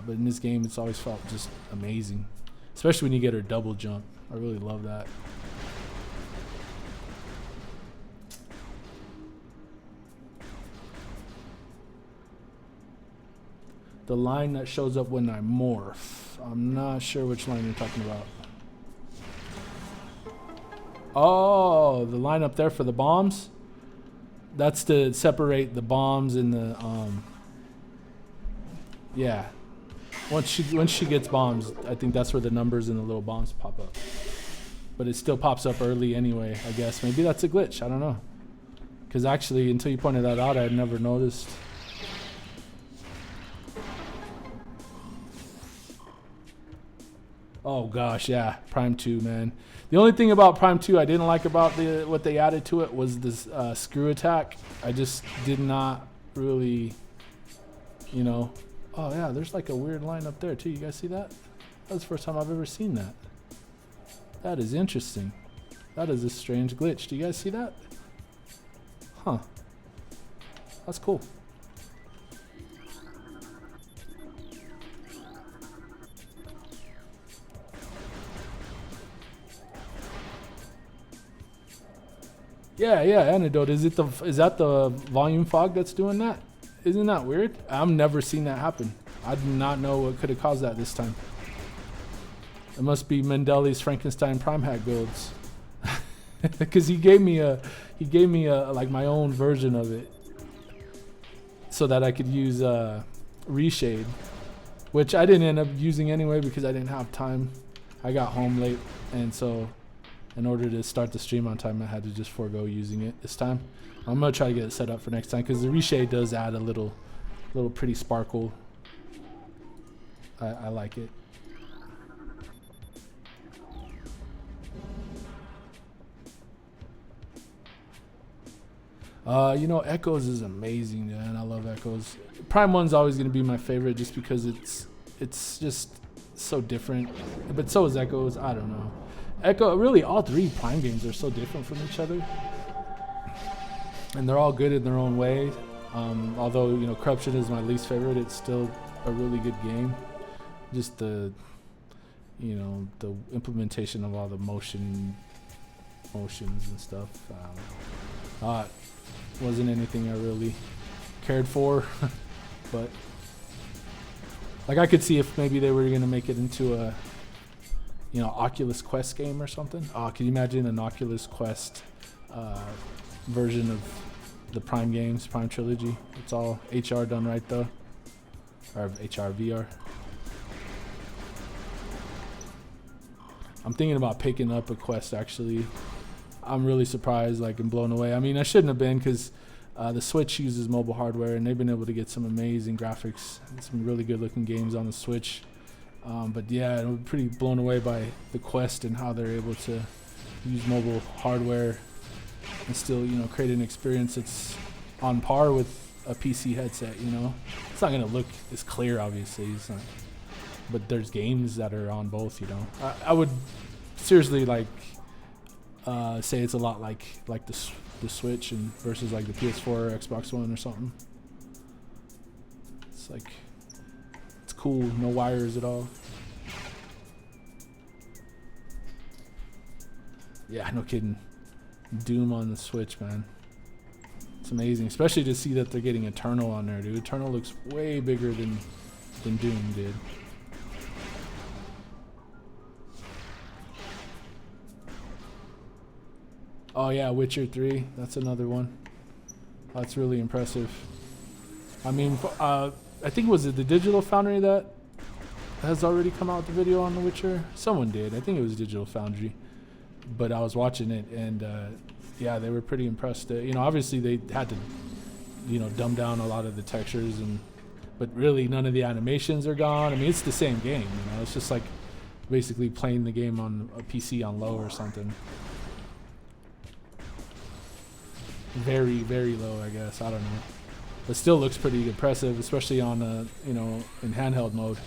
But in this game, it's always felt just amazing, especially when you get her double jump. I really love that. The line that shows up when I morph. I'm not sure which line you're talking about. Oh, the line up there for the bombs? That's to separate the bombs and the, yeah. Once she gets bombs, I think that's where the numbers and the little bombs pop up. But it still pops up early anyway, I guess. Maybe that's a glitch, I don't know. Because actually, until you pointed that out, I had never noticed. Oh gosh, yeah, Prime 2, man. The only thing about Prime 2 I didn't like about what they added to it was this screw attack. I just did not really, you know. Oh yeah, there's like a weird line up there too. You guys see that? That's the first time I've ever seen that. That is interesting. That is a strange glitch. Do you guys see that? Huh. That's cool. Yeah, antidote. Is that the volume fog that's doing that? Isn't that weird? I've never seen that happen. I do not know what could have caused that this time. It must be Mendeli's Frankenstein PRIMEHACK builds, because he gave me a like my own version of it, so that I could use reshade, which I didn't end up using anyway because I didn't have time. I got home late, and so in order to start the stream on time, I had to just forego using it this time. I'm gonna try to get it set up for next time because the reshade does add a little pretty sparkle. I like it. You know, Echoes is amazing, man. I love Echoes. Prime 1's always gonna be my favorite just because it's just so different. But so is Echoes. I don't know. Echo, really, all three Prime games are so different from each other, and they're all good in their own way. Although, you know, Corruption is my least favorite, it's still a really good game. Just the, you know, the implementation of all the motions and stuff wasn't anything I really cared for. But like, I could see if maybe they were gonna make it into a, you know, Oculus Quest game or something. Can you imagine an Oculus Quest version of the Prime games, Prime trilogy? It's all HR done right though, or HR VR. I'm thinking about picking up a Quest actually. I'm really surprised, like, and blown away. I mean, I shouldn't have been, because the Switch uses mobile hardware, and they've been able to get some amazing graphics and some really good looking games on the Switch. But yeah, I'm pretty blown away by the Quest and how they're able to use mobile hardware and still, you know, create an experience that's on par with a PC headset. You know, it's not gonna look as clear, obviously. It's not, but there's games that are on both. You know, I would seriously like say it's a lot like the Switch and versus like the PS4 or Xbox One or something. It's like, it's cool, no wires at all. Yeah, no kidding. Doom on the Switch, man. It's amazing, especially to see that they're getting Eternal on there, dude. Eternal looks way bigger than Doom did. Oh yeah, Witcher 3. That's another one. That's really impressive. I mean, I think, was it the Digital Foundry that has already come out with the video on The Witcher? Someone did. I think it was Digital Foundry. But I was watching it, and yeah, they were pretty impressed. You know, obviously they had to, you know, dumb down a lot of the textures, but really none of the animations are gone. I mean, it's the same game. You know, it's just like basically playing the game on a PC on low or something. Very, very low, I guess. I don't know, but still looks pretty impressive, especially on you know, in handheld mode.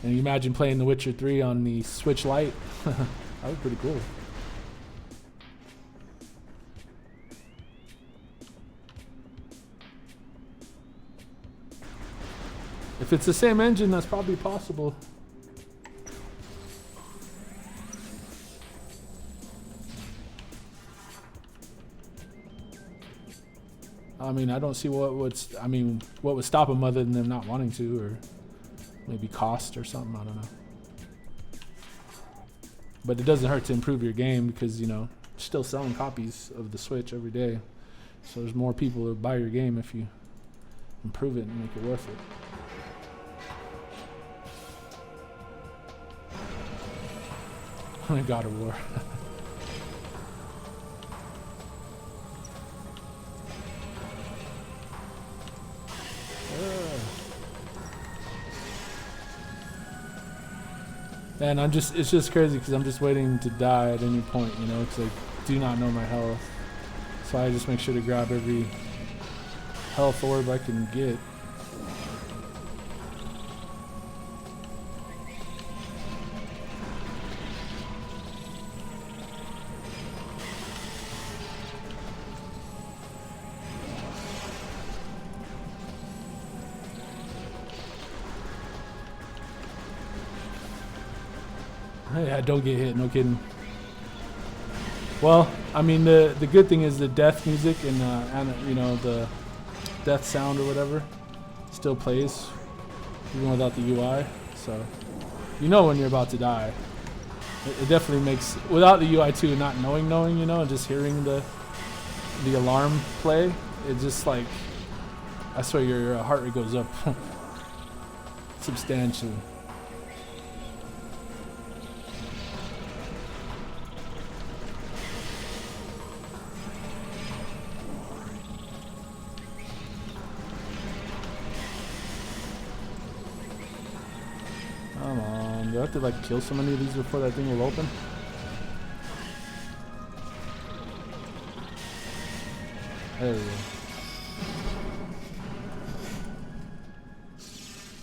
And you imagine playing The Witcher 3 on the Switch Lite. That was pretty cool. If it's the same engine, that's probably possible. I mean, I don't see what would stop them other than them not wanting to, or maybe cost or something. I don't know. But it doesn't hurt to improve your game, because, you know, you're still selling copies of the Switch every day. So there's more people who buy your game if you improve it and make it worth it. God of War. And it's just crazy because I'm just waiting to die at any point, you know, because I do not know my health. So I just make sure to grab every health orb I can get. Yeah, don't get hit, no kidding. Well, I mean, the good thing is the death music and you know, the death sound or whatever still plays even without the UI. So you know when you're about to die. It definitely makes, without the UI too, not knowing, you know, and just hearing the alarm play, it just like, I swear your heart rate goes up substantially. Come on, do I have to like kill so many of these before that thing will open? There we go.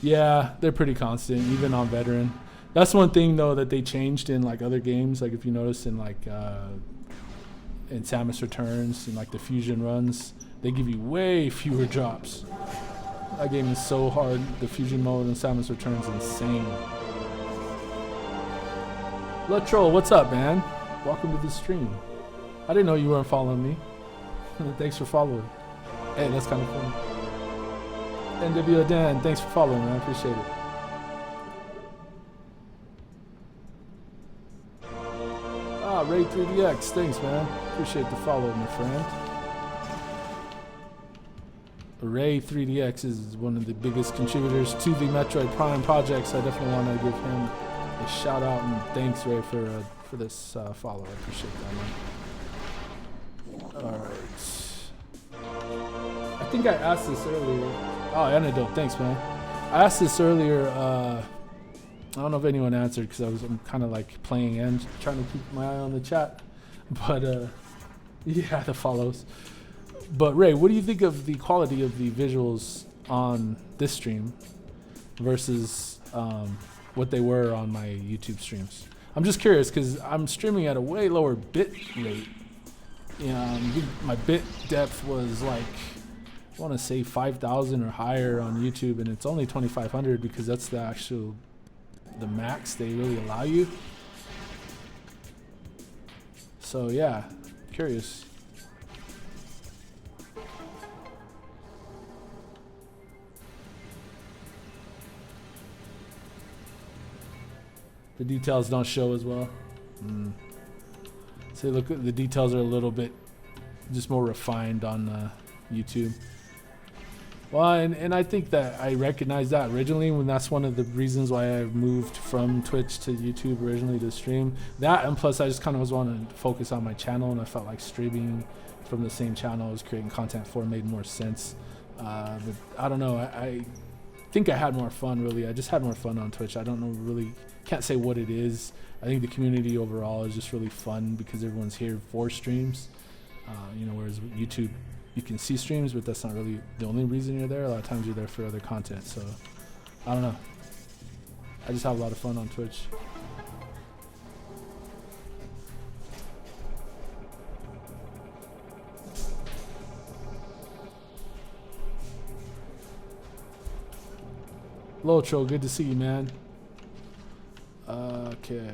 Yeah, they're pretty constant, even on veteran. That's one thing though that they changed in like other games. Like if you notice in like in Samus Returns and like the fusion runs, they give you way fewer drops. That game is so hard. The fusion mode in Samus Returns is insane. Letro, what's up, man? Welcome to the stream. I didn't know you weren't following me. Thanks for following. Hey, that's kind of fun. NWO Dan, thanks for following, man. I appreciate it. Ah, Ray 3DX, thanks, man. Appreciate the follow, my friend. Ray 3DX is one of the biggest contributors to the Metroid Prime project, so I definitely want to give him a shout out and thanks, Ray, for this follow. I appreciate that, man. All right. I think I asked this earlier. Oh, Antidote, thanks, man. I asked this earlier. I don't know if anyone answered because I'm kind of like playing and trying to keep my eye on the chat. But yeah, the follows. But Ray, what do you think of the quality of the visuals on this stream versus what they were on my YouTube streams? I'm just curious because I'm streaming at a way lower bit rate. My bit depth was like, I want to say 5,000 or higher on YouTube, and it's only 2,500 because that's the max they really allow you. So yeah, curious. The details don't show as well. So look, the details are a little bit just more refined on YouTube. Well, and I think that I recognized that originally when that's one of the reasons why I moved from Twitch to YouTube originally to stream. That, and plus I just kind of was wanting to focus on my channel, and I felt like streaming from the same channel I was creating content for made more sense. But I don't know, I think I had more fun, really. I just had more fun on Twitch. I don't know, really can't say what it is. I think the community overall is just really fun because everyone's here for streams. Whereas with YouTube, you can see streams, but that's not really the only reason you're there. A lot of times you're there for other content. So I don't know. I just have a lot of fun on Twitch. Lotro, good to see you, man. Okay.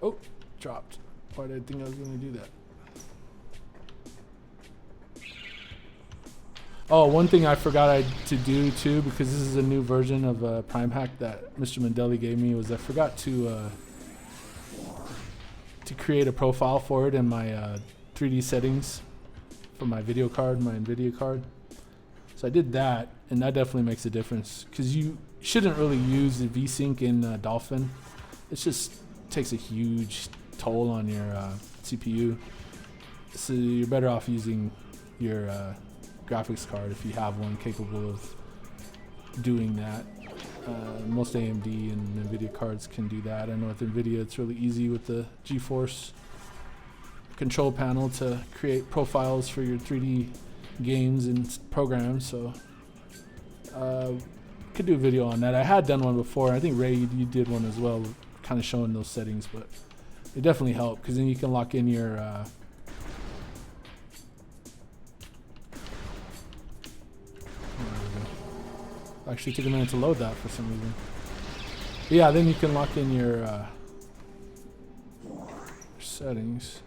Oh, dropped. Why did I think I was going to do that? Oh, one thing I forgot to do too, because this is a new version of PRIMEHACK that Mr. Mandeli gave me, was I forgot to create a profile for it in my 3D settings for my video card, my NVIDIA card. So I did that, and that definitely makes a difference because you shouldn't really use the VSync in Dolphin. It just takes a huge toll on your CPU. So you're better off using your graphics card if you have one capable of doing that. Most AMD and NVIDIA cards can do that. I know with NVIDIA it's really easy with the GeForce control panel to create profiles for your 3D games and programs, so could do a video on that. I had done one before. I think Ray, you did one as well, kind of showing those settings, but they definitely help because then you can lock in your Actually took a minute to load that for some reason. But yeah, then you can lock in your settings.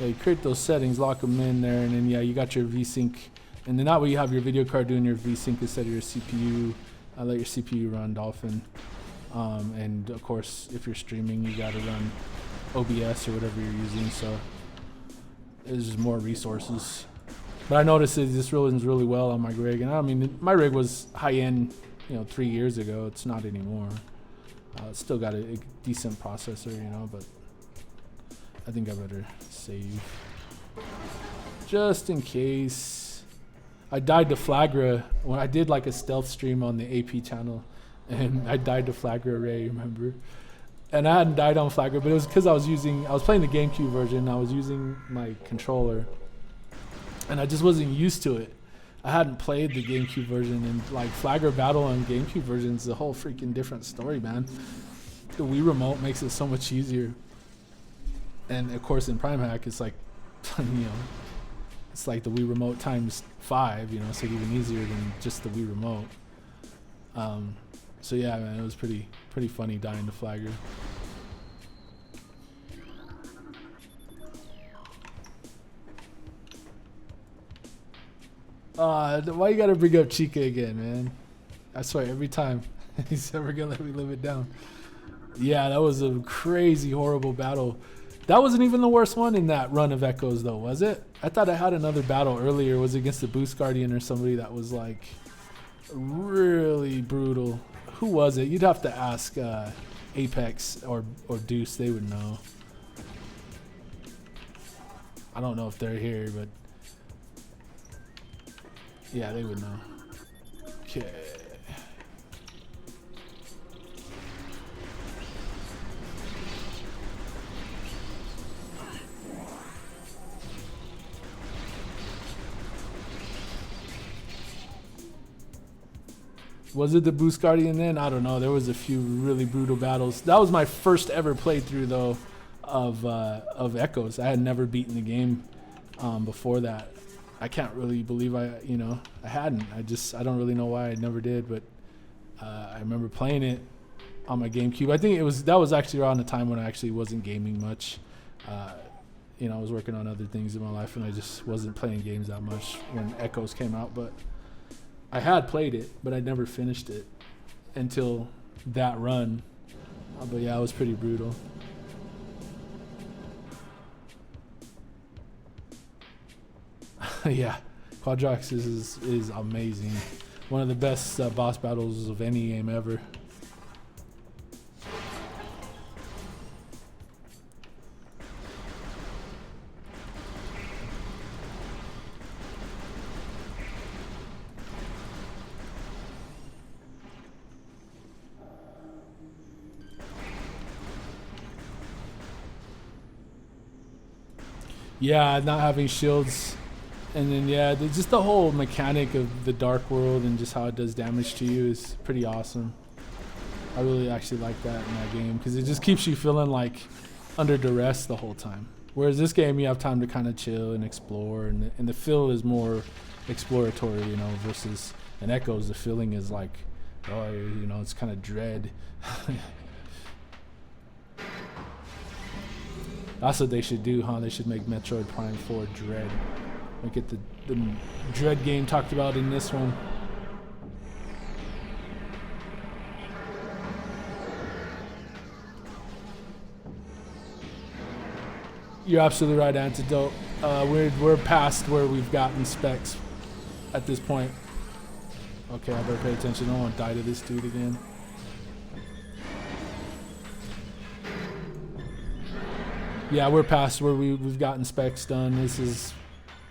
Yeah, you create those settings, lock them in there, and then yeah, you got your VSync. And then that way you have your video card doing your VSync instead of your CPU. Let your CPU run Dolphin. And of course, if you're streaming, you gotta run OBS or whatever you're using, so there's just more resources. But I noticed that this runs really well on my rig, and I mean, my rig was high-end, 3 years ago. It's not anymore. It's still got a decent processor, but I think I better save just in case. I died to Flagra when I did like a stealth stream on the AP channel, and I died to Flagra Ray, remember? And I hadn't died on Flagra, but it was because I was playing the GameCube version. I was using my controller, and I just wasn't used to it. I hadn't played the GameCube version, and like Flagra Battle on GameCube version is a whole freaking different story, man. The Wii remote makes it so much easier. And of course in PRIMEHACK, it's like, it's like the Wii remote times 5, so even easier than just the Wii remote. So yeah, man, it was pretty funny dying to Flagger. Why you gotta bring up Chica again, man? I swear, every time he's never gonna let me live it down. Yeah, that was a crazy, horrible battle. That wasn't even the worst one in that run of Echoes, though, was it? I thought I had another battle earlier. It was against the Boost Guardian or somebody that was like really brutal. Who was it? You'd have to ask Apex or Deuce. They would know. I don't know if they're here, but yeah, they would know. Okay. Was it the Boost Guardian then? I don't know. There was a few really brutal battles. That was my first ever playthrough though of Echoes. I had never beaten the game before that. I can't really believe I hadn't. I don't really know why I never did, but I remember playing it on my GameCube. I think that was actually around the time when I actually wasn't gaming much. I was working on other things in my life, and I just wasn't playing games that much when Echoes came out, but I had played it, but I never finished it until that run. But yeah, it was pretty brutal. Yeah, Quadrox is amazing. One of the best boss battles of any game ever. Yeah, not having shields, and then yeah, just the whole mechanic of the Dark World and just how it does damage to you is pretty awesome. I really actually like that in that game because it just keeps you feeling like under duress the whole time. Whereas this game, you have time to kind of chill and explore, and the feel is more exploratory, versus an Echoes. The feeling is like, it's kind of dread. That's what they should do, huh? They should make Metroid Prime 4 Dread. Make it the Dread game talked about in this one. You're absolutely right, Antidote. We're past where we've gotten specs at this point. Okay, I better pay attention. I don't want to die to this dude again. Yeah, we're past where we've gotten specs done. This is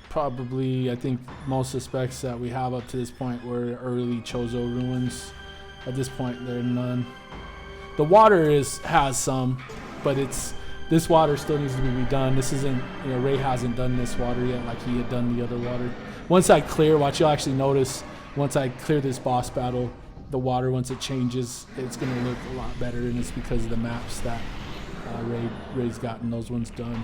probably, I think, most of the specs that we have up to this point were early Chozo ruins. At this point, there are none. The water has some, but this water still needs to be redone. This isn't, Ray hasn't done this water yet like he had done the other water. Once I clear, what you'll actually notice, once I clear this boss battle, the water, once it changes, it's going to look a lot better, and it's because of the maps that Ray's gotten those ones done.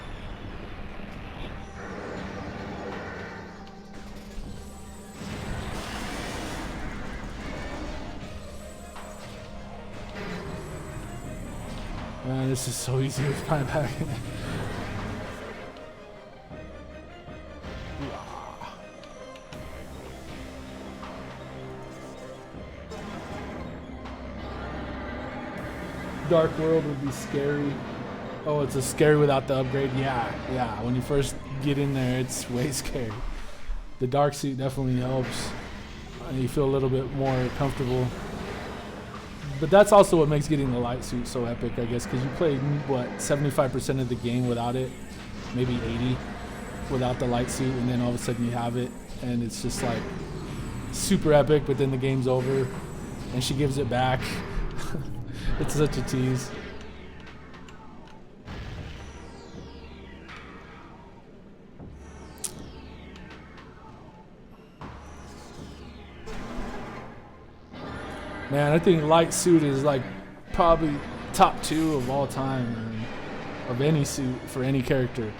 Man, this is so easy with PRIMEHACK. Dark World would be scary. Oh, it's a scary without the upgrade. Yeah. When you first get in there, it's way scary. The dark suit definitely helps. You feel a little bit more comfortable. But that's also what makes getting the light suit so epic, I guess, because you play, what, 75% of the game without it, maybe 80 without the light suit, and then all of a sudden you have it, and it's just like super epic, but then the game's over, and she gives it back. It's such a tease. Man, I think light suit is like probably top 2 of all time, man, of any suit for any character.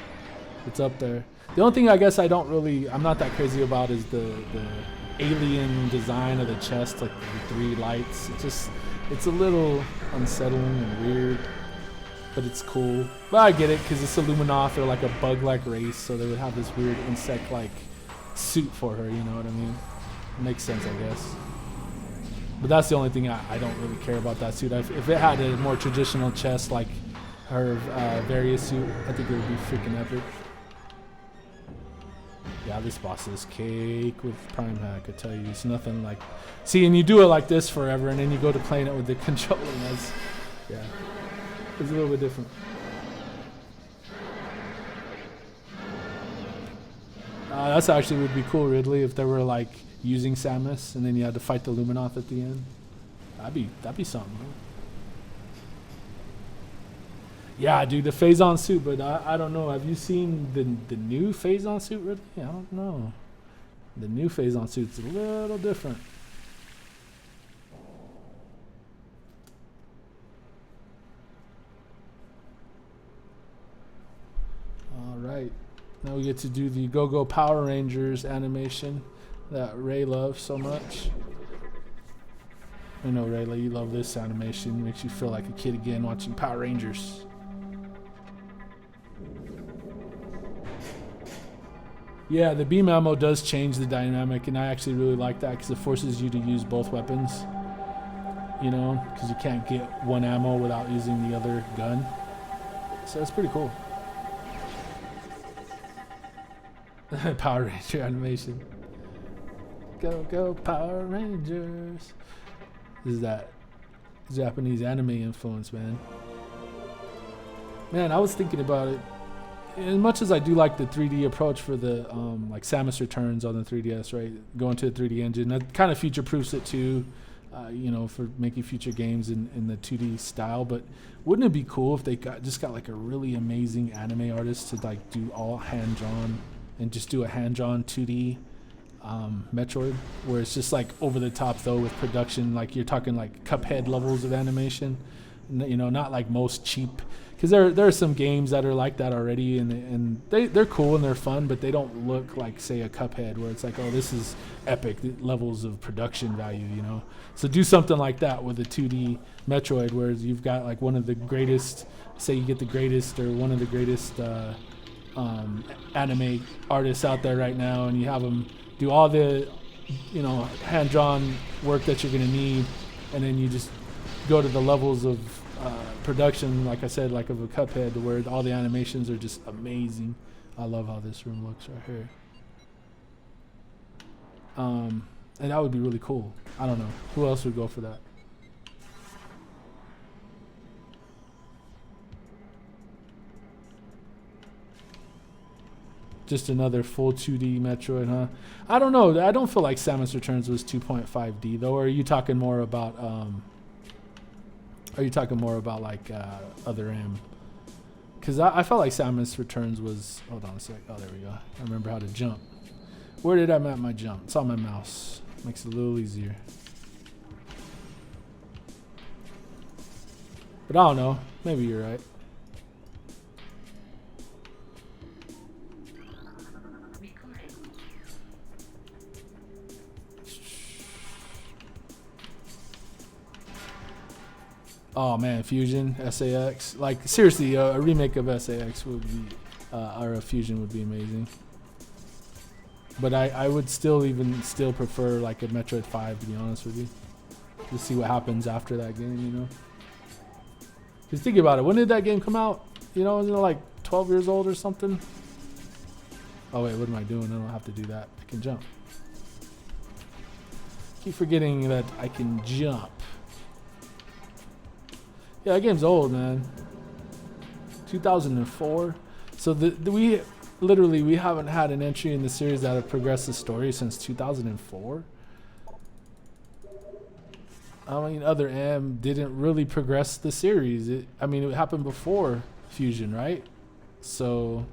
It's up there. The only thing I guess I'm not that crazy about is the alien design of the chest, like the 3 lights. It's a little unsettling and weird, but it's cool. But I get it, because it's Illuminoth, they're like a bug-like race, so they would have this weird insect-like suit for her, you know what I mean? It makes sense, I guess. But that's the only thing I don't really care about that suit. If it had a more traditional chest like her Various suit, I think it would be freaking epic. Yeah, this boss is cake with PRIMEHACK, I tell you. It's nothing like... See, and you do it like this forever, and then you go to playing it with the controller, and that's... Yeah. It's a little bit different. That's actually would be cool, Ridley, if there were like using Samus, and then you had to fight the Luminoth at the end. That'd be something. Man. Yeah, dude, the Phazon suit, but I don't know. Have you seen the new Phazon suit, Ridley? I don't know. The new Phazon suit's a little different. All right. Now we get to do the Go-Go Power Rangers animation that Ray loves so much. I know, Rayla, you love this animation. It makes you feel like a kid again watching Power Rangers. Yeah, the beam ammo does change the dynamic, and I actually really like that because it forces you to use both weapons. You know, because you can't get one ammo without using the other gun. So that's pretty cool. Power Ranger animation. Go, go, Power Rangers. This is that Japanese anime influence, man. Man, I was thinking about it. As much as I do like the 3D approach for the like Samus Returns on the 3DS, right? Going to the 3D engine, that kind of future-proofs it too, you know, for making future games in the 2D style. But wouldn't it be cool if they just got like a really amazing anime artist to like do all hand-drawn and just do a hand-drawn 2D Metroid, where it's just like over the top though with production, like you're talking like Cuphead levels of animation, you know, not like most cheap. Because there are some games that are like that already, and they're cool and they're fun, but they don't look like, say, a Cuphead, where it's like, oh, this is epic levels of production value, you know? So do something like that with a 2D Metroid, where you've got like one of the greatest, say you get the greatest or one of the greatest anime artists out there right now, and you have them do all the, you know, hand-drawn work that you're going to need, and then you just go to the levels of production, like I said, like of a Cuphead, where all the animations are just amazing. I love how this room looks right here. And that would be really cool. I don't know. Who else would go for that? Just another full 2D Metroid, huh? I don't know. I don't feel like Samus Returns was 2.5D, though. Or are you talking more about... Are you talking more about like Other M? Because I felt like Samus Returns was... Hold on a sec. Oh, there we go. I remember how to jump. Where did I map my jump? It's on my mouse. Makes it a little easier. But I don't know. Maybe you're right. Oh man, Fusion, SAX. Like seriously, a remake of SAX would be, or a Fusion would be amazing. But I would still prefer like a Metroid 5, to be honest with you. To see what happens after that game, you know. Because think about it, when did that game come out? You know, wasn't it like 12 years old or something? Oh wait, what am I doing? I don't have to do that. I can jump. Keep forgetting that I can jump. Yeah, that game's old, man. 2004. So we haven't had an entry in the series that have progressed the story since 2004. I mean, Other M didn't really progress the series. It happened before Fusion, right? So,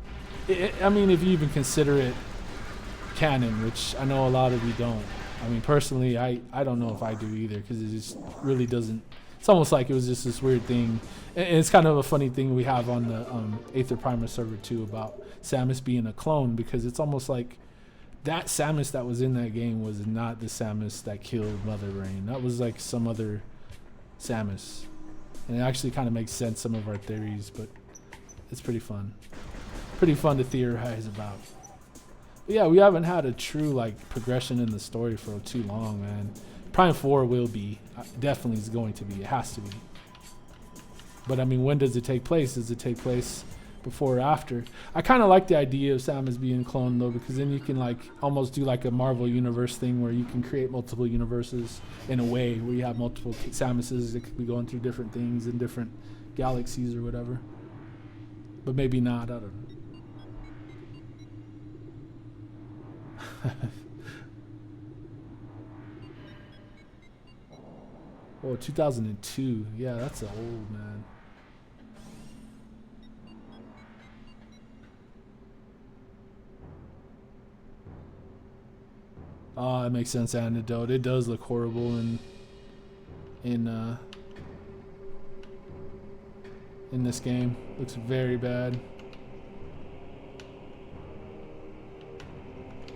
I mean, if you even consider it canon, which I know a lot of you don't. I mean, personally, I don't know if I do either, because it just really doesn't. It's almost like it was just this weird thing. And it's kind of a funny thing we have on the Aether Primus server too about Samus being a clone, because it's almost like that Samus that was in that game was not the Samus that killed Mother Rain. That was like some other Samus. And it actually kind of makes sense, some of our theories, but it's pretty fun. Pretty fun to theorize about. But yeah, we haven't had a true like progression in the story for too long, man. Prime 4 will be, definitely is going to be, it has to be. But I mean, when does it take place? Does it take place before or after? I kind of like the idea of Samus being cloned though, because then you can like almost do like a Marvel universe thing where you can create multiple universes in a way where you have multiple Samuses that could be going through different things in different galaxies or whatever. But maybe not, I don't know. Oh, 2002. Yeah, that's old, man. Oh, that makes sense, Antidote. It does look horrible in this game. Looks very bad.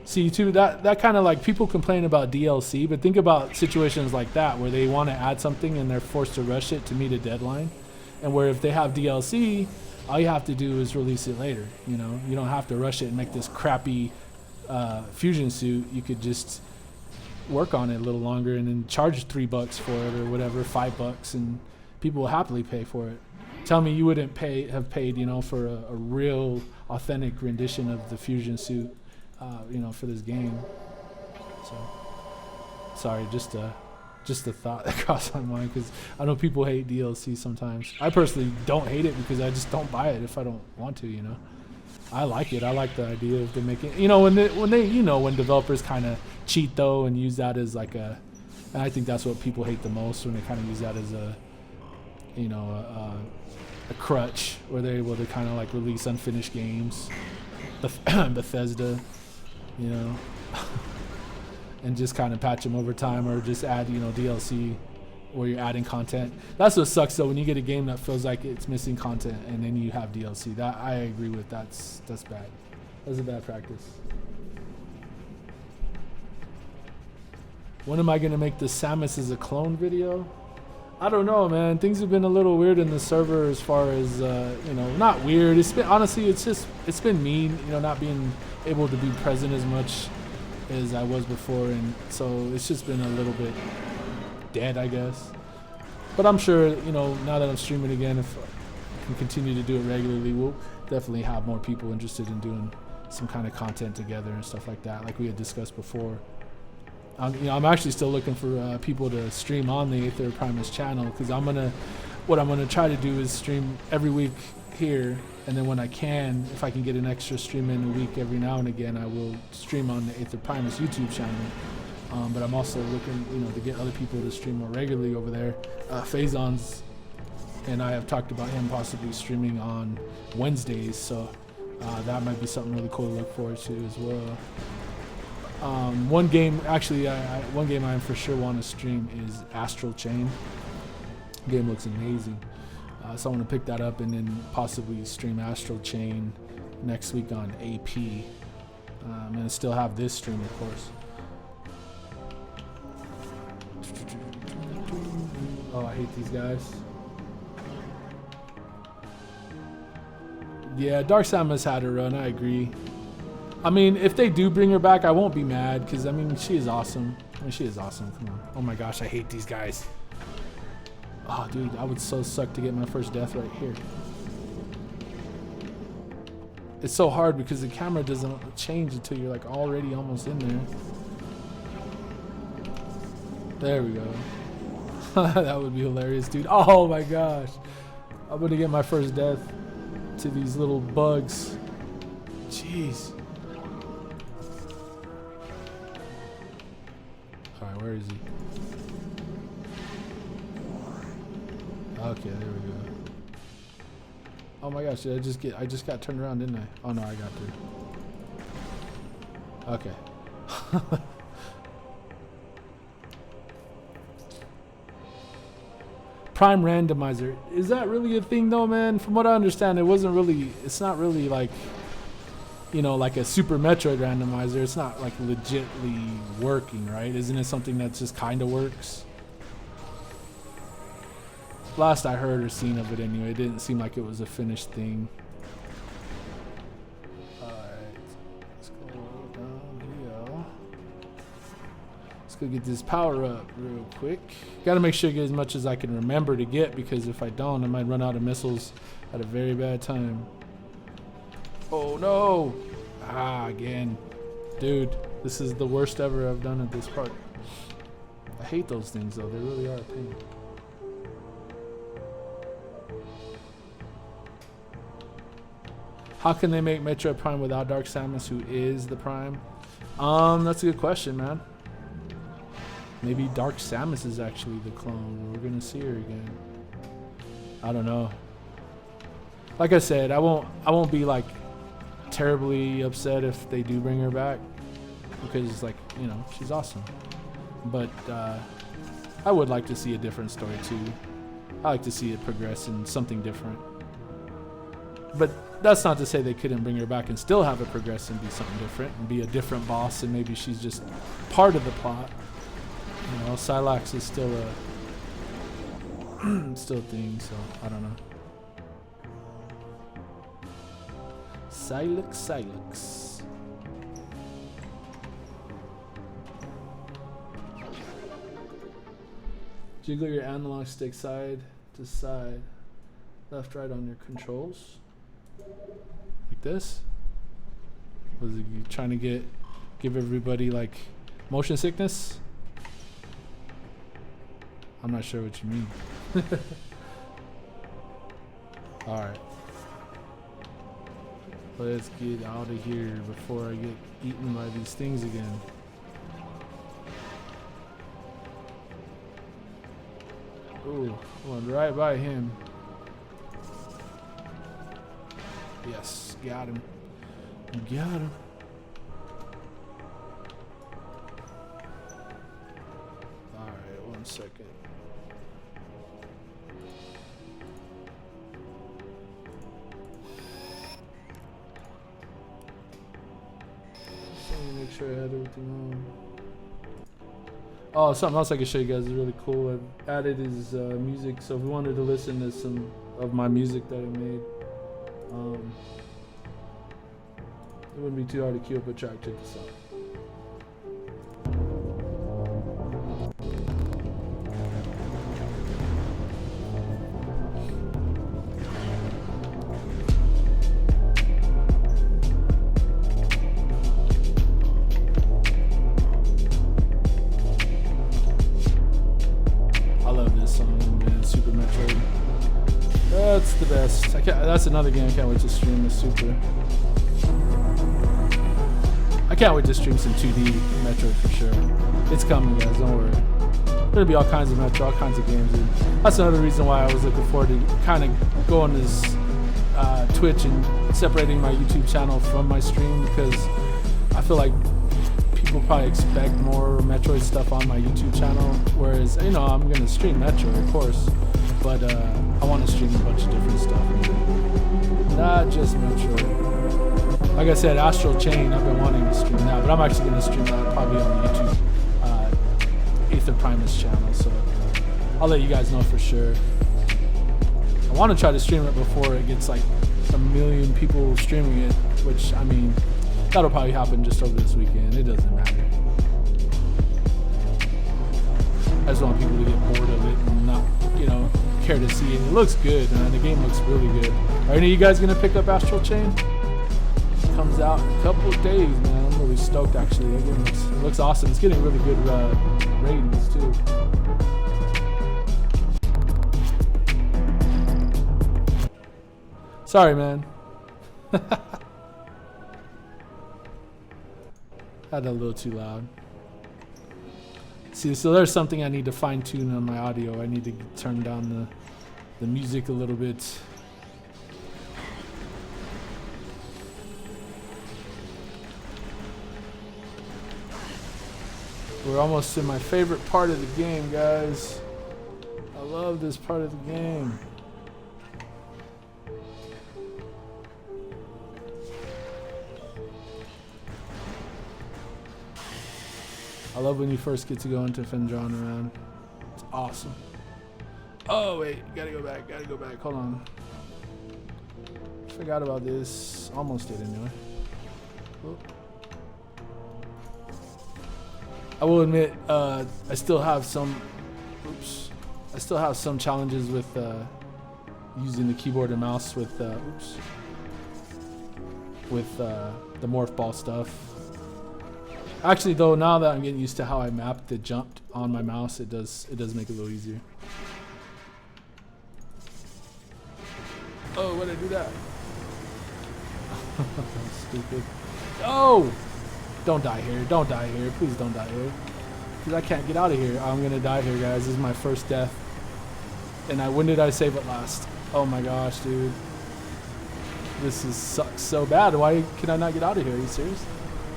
See, too, that kind of like, people complain about DLC, but think about situations like that where they want to add something and they're forced to rush it to meet a deadline. And where if they have DLC, all you have to do is release it later. You know, you don't have to rush it and make this crappy fusion suit. You could just work on it a little longer and then charge $3 for it or whatever, $5, and people will happily pay for it. Tell me you wouldn't have paid, you know, for a real authentic rendition of the fusion suit. You know, for this game. So, sorry, just a thought that crossed my mind, because I know people hate DLC sometimes. I personally don't hate it because I just don't buy it if I don't want to. You know, I like it. I like the idea of them making. You know, when developers kind of cheat though and use that as like a. And I think that's what people hate the most, when they kind of use that as a, you know, a crutch, where they're able to kind of like release unfinished games. Bethesda. You know, and just kind of patch them over time, or just add, you know, DLC where you're adding content. That's what sucks though, when you get a game that feels like it's missing content and then you have DLC. That I agree with. That's bad. That's a bad practice. When am I gonna make the Samus as a clone video? I don't know, man. Things have been a little weird in the server as far as, you know, not weird. It's been, honestly, it's been mean, you know, not being able to be present as much as I was before. And so it's just been a little bit dead, I guess. But I'm sure, you know, now that I'm streaming again, if I can continue to do it regularly, we'll definitely have more people interested in doing some kind of content together and stuff like that, like we had discussed before. You know, I'm actually still looking for people to stream on the Aether Primus channel, because what I'm gonna try to do is stream every week here, and then when I can, if I can get an extra stream in a week every now and again, I will stream on the Aether Primus YouTube channel. But I'm also looking, you know, to get other people to stream more regularly over there. Phazon's and I have talked about him possibly streaming on Wednesdays, so that might be something really cool to look forward to as well. One game I for sure want to stream is Astral Chain. The game looks amazing. So I want to pick that up and then possibly stream Astral Chain next week on AP. And still have this stream, of course. Oh, I hate these guys. Yeah, Dark Samus had her run, I agree. I mean, if they do bring her back, I won't be mad, because, I mean, she is awesome. I mean, she is awesome. Come on. Oh my gosh, I hate these guys. Oh, dude, I would so suck to get my first death right here. It's so hard because the camera doesn't change until you're like already almost in there. There we go. That would be hilarious, dude. Oh my gosh. I'm gonna get my first death to these little bugs. Jeez. Alright, where is he? Okay, there we go. Oh my gosh, did I just got turned around, didn't I? Oh no, I got through. Okay. Prime randomizer. Is that really a thing though, man? From what I understand, it's not really like, you know, like a Super Metroid randomizer. It's not like legitly working, right? Isn't it something that just kind of works? Last I heard or seen of it anyway, it didn't seem like it was a finished thing. Alright, let's go down here. Let's go get this power up real quick. Gotta make sure I get as much as I can remember to get, because if I don't, I might run out of missiles at a very bad time. Oh no! Ah, again. Dude, this is the worst ever I've done at this part. I hate those things though, they really are a pain. How can they make Metroid Prime without Dark Samus, who is the Prime? That's a good question, man. Maybe Dark Samus is actually the clone. We're gonna see her again. I don't know. Like I said, I won't be like terribly upset if they do bring her back, because like, you know, she's awesome. But I would like to see a different story too. I like to see it progress in something different. But that's not to say they couldn't bring her back and still have it progress and be something different and be a different boss, and maybe she's just part of the plot. You know, Silax is still a still a thing, so I don't know. Silax. Jiggle your analog stick side to side, left, right on your controls. Like this? Was it you trying to give everybody like motion sickness? I'm not sure what you mean. Alright. Let's get out of here before I get eaten by these things again. Ooh, went right by him. Yes, got him. Got him. Alright, 1 second. So let me make sure I had everything on. Oh, something else I can show you guys is really cool. I've added his music, so if you wanted to listen to some of my music that I made, it wouldn't be too hard to queue up a track. Check this out. I love this song, man. Super Metroid. That's the best. That's another game I can't wait to stream. Is Super. I can't wait to stream some 2D Metroid for sure. It's coming, guys. Don't worry. There's gonna be all kinds of Metro, all kinds of games. And that's another reason why I was looking forward to kind of going this Twitch and separating my YouTube channel from my stream, because I feel like people probably expect more Metroid stuff on my YouTube channel. Whereas, you know, I'm gonna stream Metroid, of course, but I want to stream a bunch of different stuff, not just Metroid. Like I said, Astral Chain, I've been wanting to stream that, but I'm actually going to stream that probably on the YouTube Aether Primus channel, so I'll let you guys know for sure. I want to try to stream it before it gets like a million people streaming it, which, I mean, that'll probably happen just over this weekend. It doesn't matter. I just want people to get bored of it and not, you know, care to see it. It looks good, man. The game looks really good. Are any of you guys gonna pick up Astral Chain? It comes out in a couple of days, man. I'm really stoked, actually. That game looks awesome. It's getting really good ratings, too. Sorry, man. Had that a little too loud. See, so there's something I need to fine tune on my audio. I need to turn down the music a little bit. We're almost in my favorite part of the game, guys. I love this part of the game. I love when you first get to go into Fendron around. It's awesome. Oh wait, gotta go back, hold on. Forgot about this. Almost did anyway. Oh. I will admit, I still have some challenges with using the keyboard and mouse with the morph ball stuff. Actually, though, now that I'm getting used to how I map the jump on my mouse, it does make it a little easier. Oh, why did I do that? Stupid. Oh! Don't die here. Don't die here. Please don't die here. Because I can't get out of here. I'm going to die here, guys. This is my first death. And when did I save it last? Oh my gosh, dude. This sucks so bad. Why can I not get out of here? Are you serious?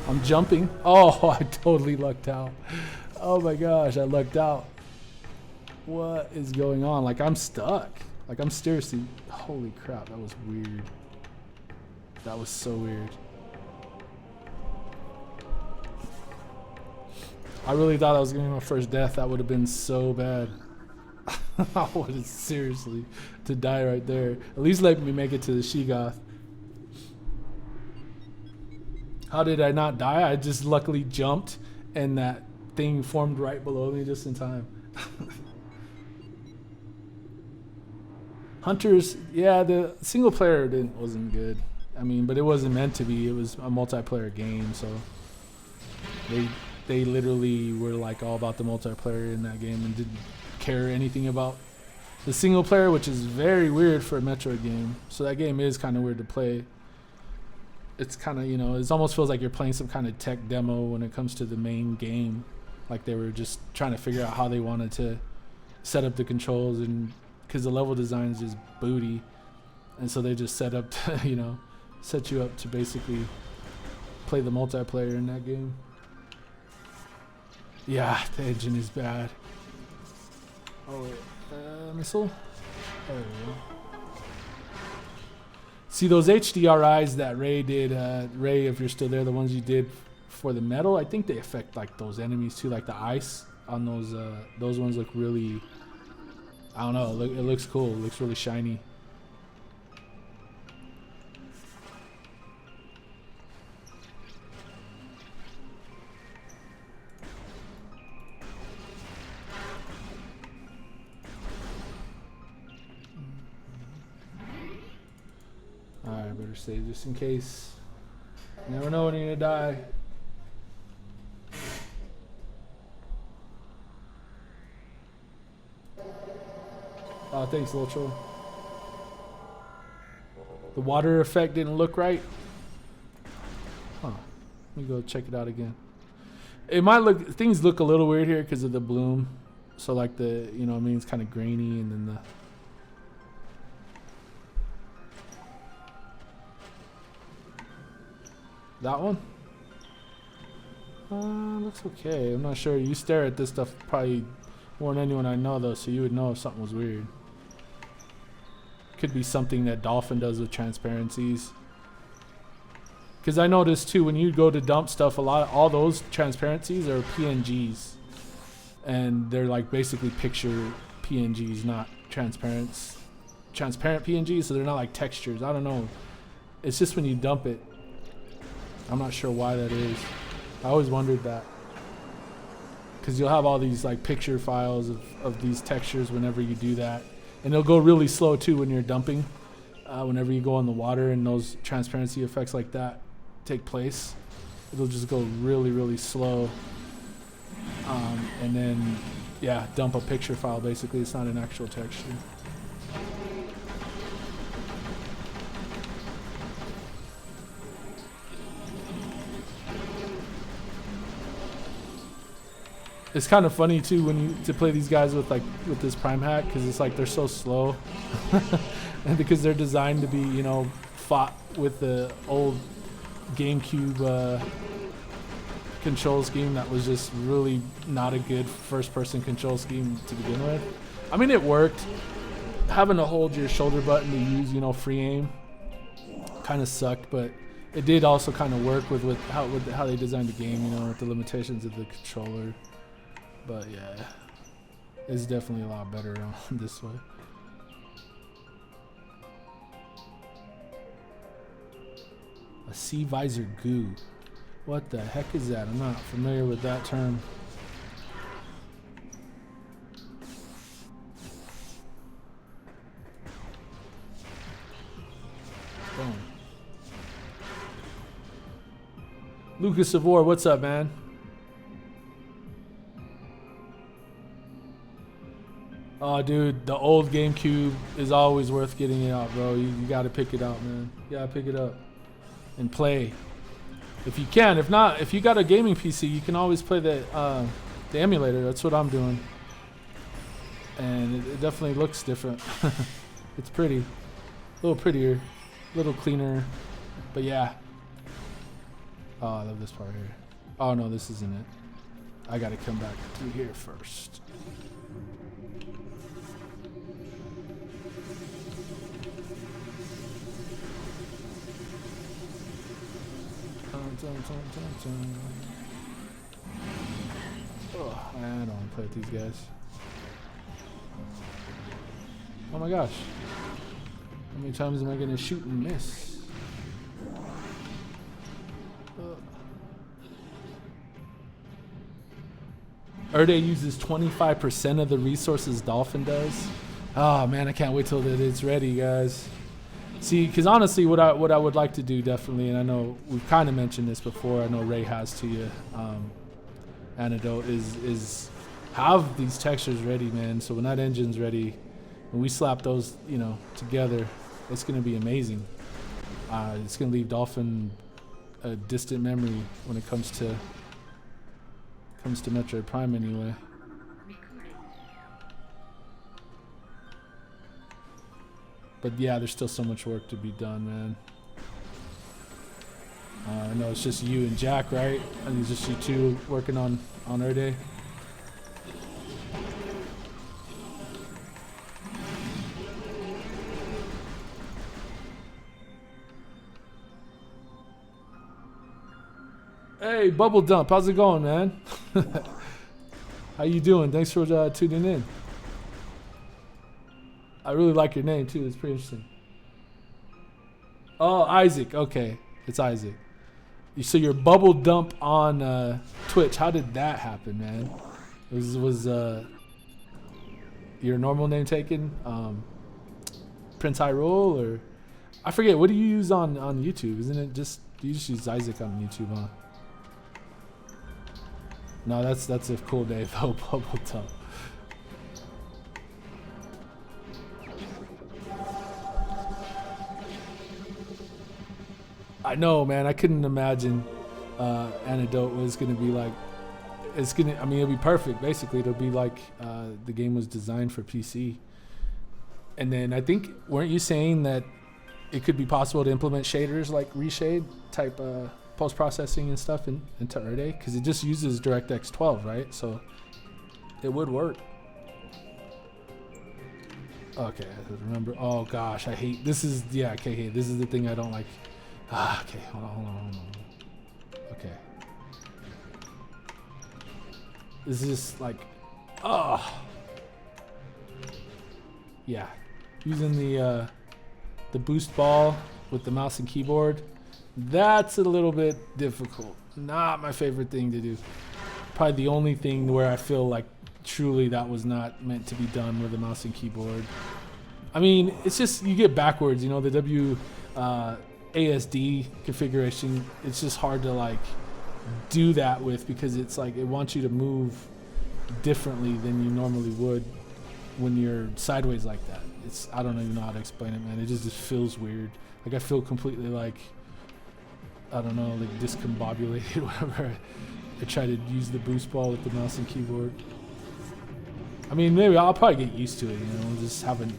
I'm jumping. Oh, I totally lucked out. Oh my gosh, I lucked out. What is going on? Like, I'm stuck. Like, I'm seriously... Holy crap, that was weird. That was so weird. I really thought that was going to be my first death. That would have been so bad. I would have seriously to die right there. At least let me make it to the Sheegoth. How did I not die? I just luckily jumped and that thing formed right below me just in time. Hunters, yeah, the single player wasn't good. I mean, but it wasn't meant to be. It was a multiplayer game, so they literally were like all about the multiplayer in that game and didn't care anything about the single player, which is very weird for a Metroid game. So that game is kind of weird to play. It's kind of, you know, it almost feels like you're playing some kind of tech demo when it comes to the main game. Like they were just trying to figure out how they wanted to set up the controls, and because the level design is just booty, and so they just set up to, you know, set you up to basically play the multiplayer in that game. Yeah, the engine is bad. Oh wait, missile? There we go. See those HDRIs that Ray did, Ray, if you're still there, the ones you did for the metal, I think they affect like those enemies too, like the ice on those ones look really, I don't know, it looks cool, it looks really shiny. Alright, better save just in case. You never know when you're gonna die. Oh, thanks, little troll. The water effect didn't look right. Huh. Let me go check it out again. It might look, things look a little weird here because of the bloom. So like the, you know what I mean, it's kind of grainy, and then the that one? Looks okay. I'm not sure. You stare at this stuff probably more than anyone I know, though, so you would know if something was weird. Could be something that Dolphin does with transparencies. Because I noticed too, when you go to dump stuff, all those transparencies are PNGs, and they're like basically picture PNGs, not transparent transparent PNGs, so they're not like textures. I don't know. It's just when you dump it. I'm not sure why that is. I always wondered that. Because you'll have all these like picture files of these textures whenever you do that. And it'll go really slow too when you're dumping. Whenever you go in the water and those transparency effects like that take place. It'll just go really, really slow. And then, yeah, dump a picture file basically. It's not an actual texture. It's kind of funny too when you to play these guys with this PRIMEHACK, because it's like they're so slow, and because they're designed to be, you know, fought with the old GameCube control scheme that was just really not a good first-person control scheme to begin with. I mean, it worked. Having to hold your shoulder button to use, you know, free aim kind of sucked, but it did also kind of work with how they designed the game, you know, with the limitations of the controller. But yeah, it's definitely a lot better on this way. A sea visor goo. What the heck is that? I'm not familiar with that term. Boom. Lucas Savor, what's up, man? Oh, dude, the old GameCube is always worth getting it out, bro. You gotta pick it out, man. You gotta pick it up and play. If you can. If not, if you got a gaming PC, you can always play the emulator. That's what I'm doing. And it definitely looks different. It's pretty. A little prettier. A little cleaner. But yeah. Oh, I love this part here. Oh, no, this isn't it. I gotta come back through here first. Oh, I don't want to play with these guys. Oh my gosh. How many times am I going to shoot and miss? Erde uses 25% of the resources Dolphin does. Oh man, I can't wait till it's ready, guys. See, because honestly, what I would like to do definitely, and I know we've kind of mentioned this before, I know Ray has to you, Antidote, is have these textures ready, man. So when that engine's ready, when we slap those, you know, together, it's going to be amazing. It's going to leave Dolphin a distant memory when it comes to Metroid Prime anyway. But yeah, there's still so much work to be done, man. I know it's just you and Jack, right? I think it's just you two working on Erde. Hey, Bubble Dump, how's it going, man? How you doing? Thanks for tuning in. I really like your name too. It's pretty interesting. Oh, Isaac. Okay, it's Isaac. So your Bubble Dump on Twitch. How did that happen, man? Was your normal name taken? Prince Hyrule, or I forget. What do you use on YouTube? Isn't it just you just use Isaac on YouTube, huh? No, that's a cool name though. Bubble Dump. I know, man. I couldn't imagine Antidote was gonna be like. I mean, it'll be perfect. Basically, it'll be like the game was designed for PC. And then I think, weren't you saying that it could be possible to implement shaders like reshade type post processing and stuff into Erde? Because it just uses DirectX 12, right? So it would work. Okay, I remember. Oh gosh, I hate this. Is yeah. Okay, hey, this is the thing I don't like. Okay, hold on. Okay. This is like, oh. Yeah. using the boost ball with the mouse and keyboard. That's a little bit difficult. Not my favorite thing to do. Probably the only thing where I feel like truly that was not meant to be done with a mouse and keyboard. I mean, it's just you get backwards, you know, the ASD configuration. It's just hard to like do that with because it's like it wants you to move differently than you normally would when you're sideways like that. It's I don't even know how to explain it, man. It just feels weird. Like I feel completely like I don't know, like discombobulated, whatever. I try to use the boost ball with the mouse and keyboard. I mean, maybe I'll probably get used to it. You know, just haven't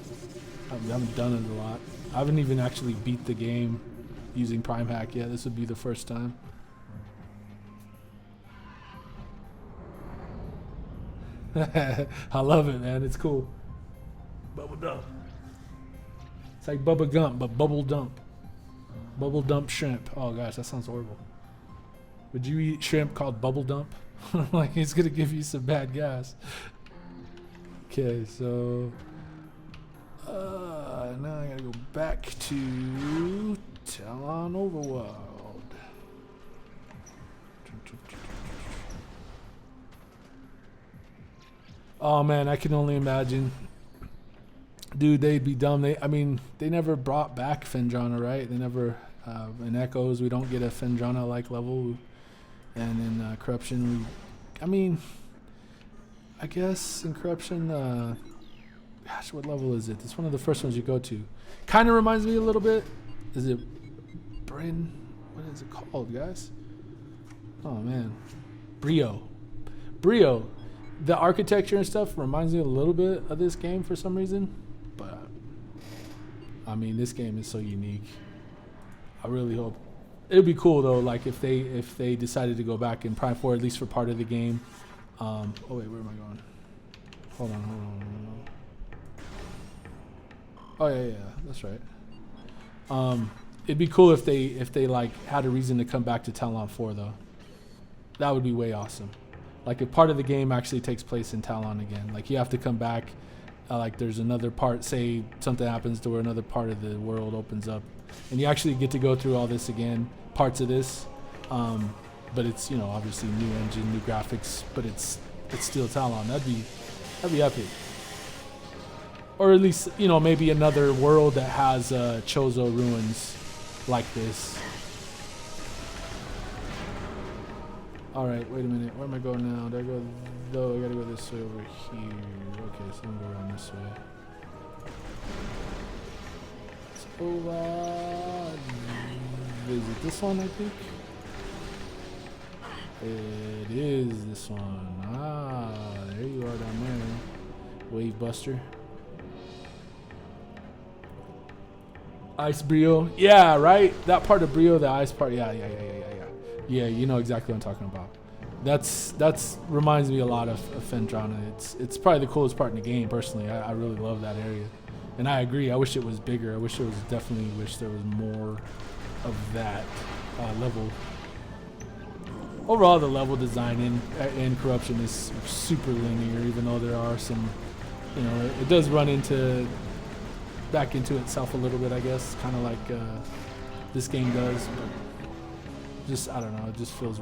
done it a lot. I haven't even actually beat the game using PRIMEHACK yet. This would be the first time. I love it, man. It's cool. Bubble dump. It's like Bubba Gump, but bubble dump. Bubble dump shrimp. Oh gosh, that sounds horrible. Would you eat shrimp called bubble dump? Like it's gonna give you some bad gas. Okay, so now I gotta go back to Talon Overworld. Oh man, I can only imagine. Dude, they'd be dumb. They never brought back Fendrana, right? They never, in Echoes, we don't get a Fendrana-like level. And in Corruption, I guess in Corruption, gosh, what level is it? It's one of the first ones you go to. Kind of reminds me a little bit. Is it Bryn? What is it called, guys? Oh, man. Brio. The architecture and stuff reminds me a little bit of this game for some reason. But, I mean, this game is so unique. I really hope. It would be cool, though, like if they decided to go back in Prime 4, at least for part of the game. Oh, wait, where am I going? Hold on. Oh, yeah, that's right. It'd be cool if they like had a reason to come back to Talon 4, though. That would be way awesome. Like if part of the game actually takes place in Talon again. Like you have to come back, like there's another part, say something happens to where another part of the world opens up. And you actually get to go through all this again, parts of this. But it's, you know, obviously new engine, new graphics, but it's still Talon. That'd be epic. Or at least, you know, maybe another world that has Chozo ruins like this. All right, wait a minute. Where am I going now? Do I go? Though I gotta go this way over here. Okay, so I'm gonna go around this way. So, is it this one? I think it is this one. Ah, there you are down there, Wave Buster. Ice Brio, yeah, right. That part of Brio, the ice part, yeah. Yeah, you know exactly what I'm talking about. That's reminds me a lot of Fendrana. It's probably the coolest part in the game. Personally, I really love that area, and I agree. I wish it was bigger. I wish there was more of that level. Overall, the level design in Corruption is super linear, even though there are some, you know, it does run back into itself a little bit, I guess, kind of like this game does. But just, I don't know, it just feels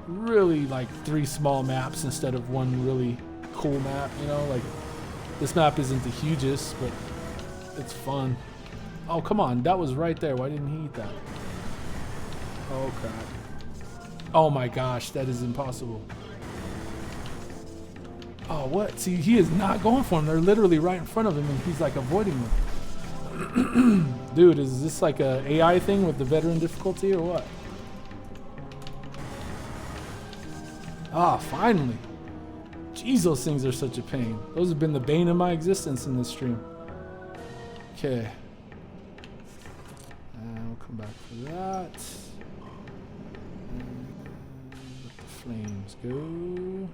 really like 3 small maps instead of one really cool map, you know? Like, this map isn't the hugest, but it's fun. Oh, come on, that was right there. Why didn't he eat that? Oh, crap. Oh my gosh, that is impossible. Oh, what? See, he is not going for him. They're literally right in front of him, and he's like avoiding them. Dude, is this like a AI thing with the veteran difficulty or what? Ah, finally. Jeez, those things are such a pain. Those have been the bane of my existence in this stream. Okay. And we'll come back for that. And let the flames go.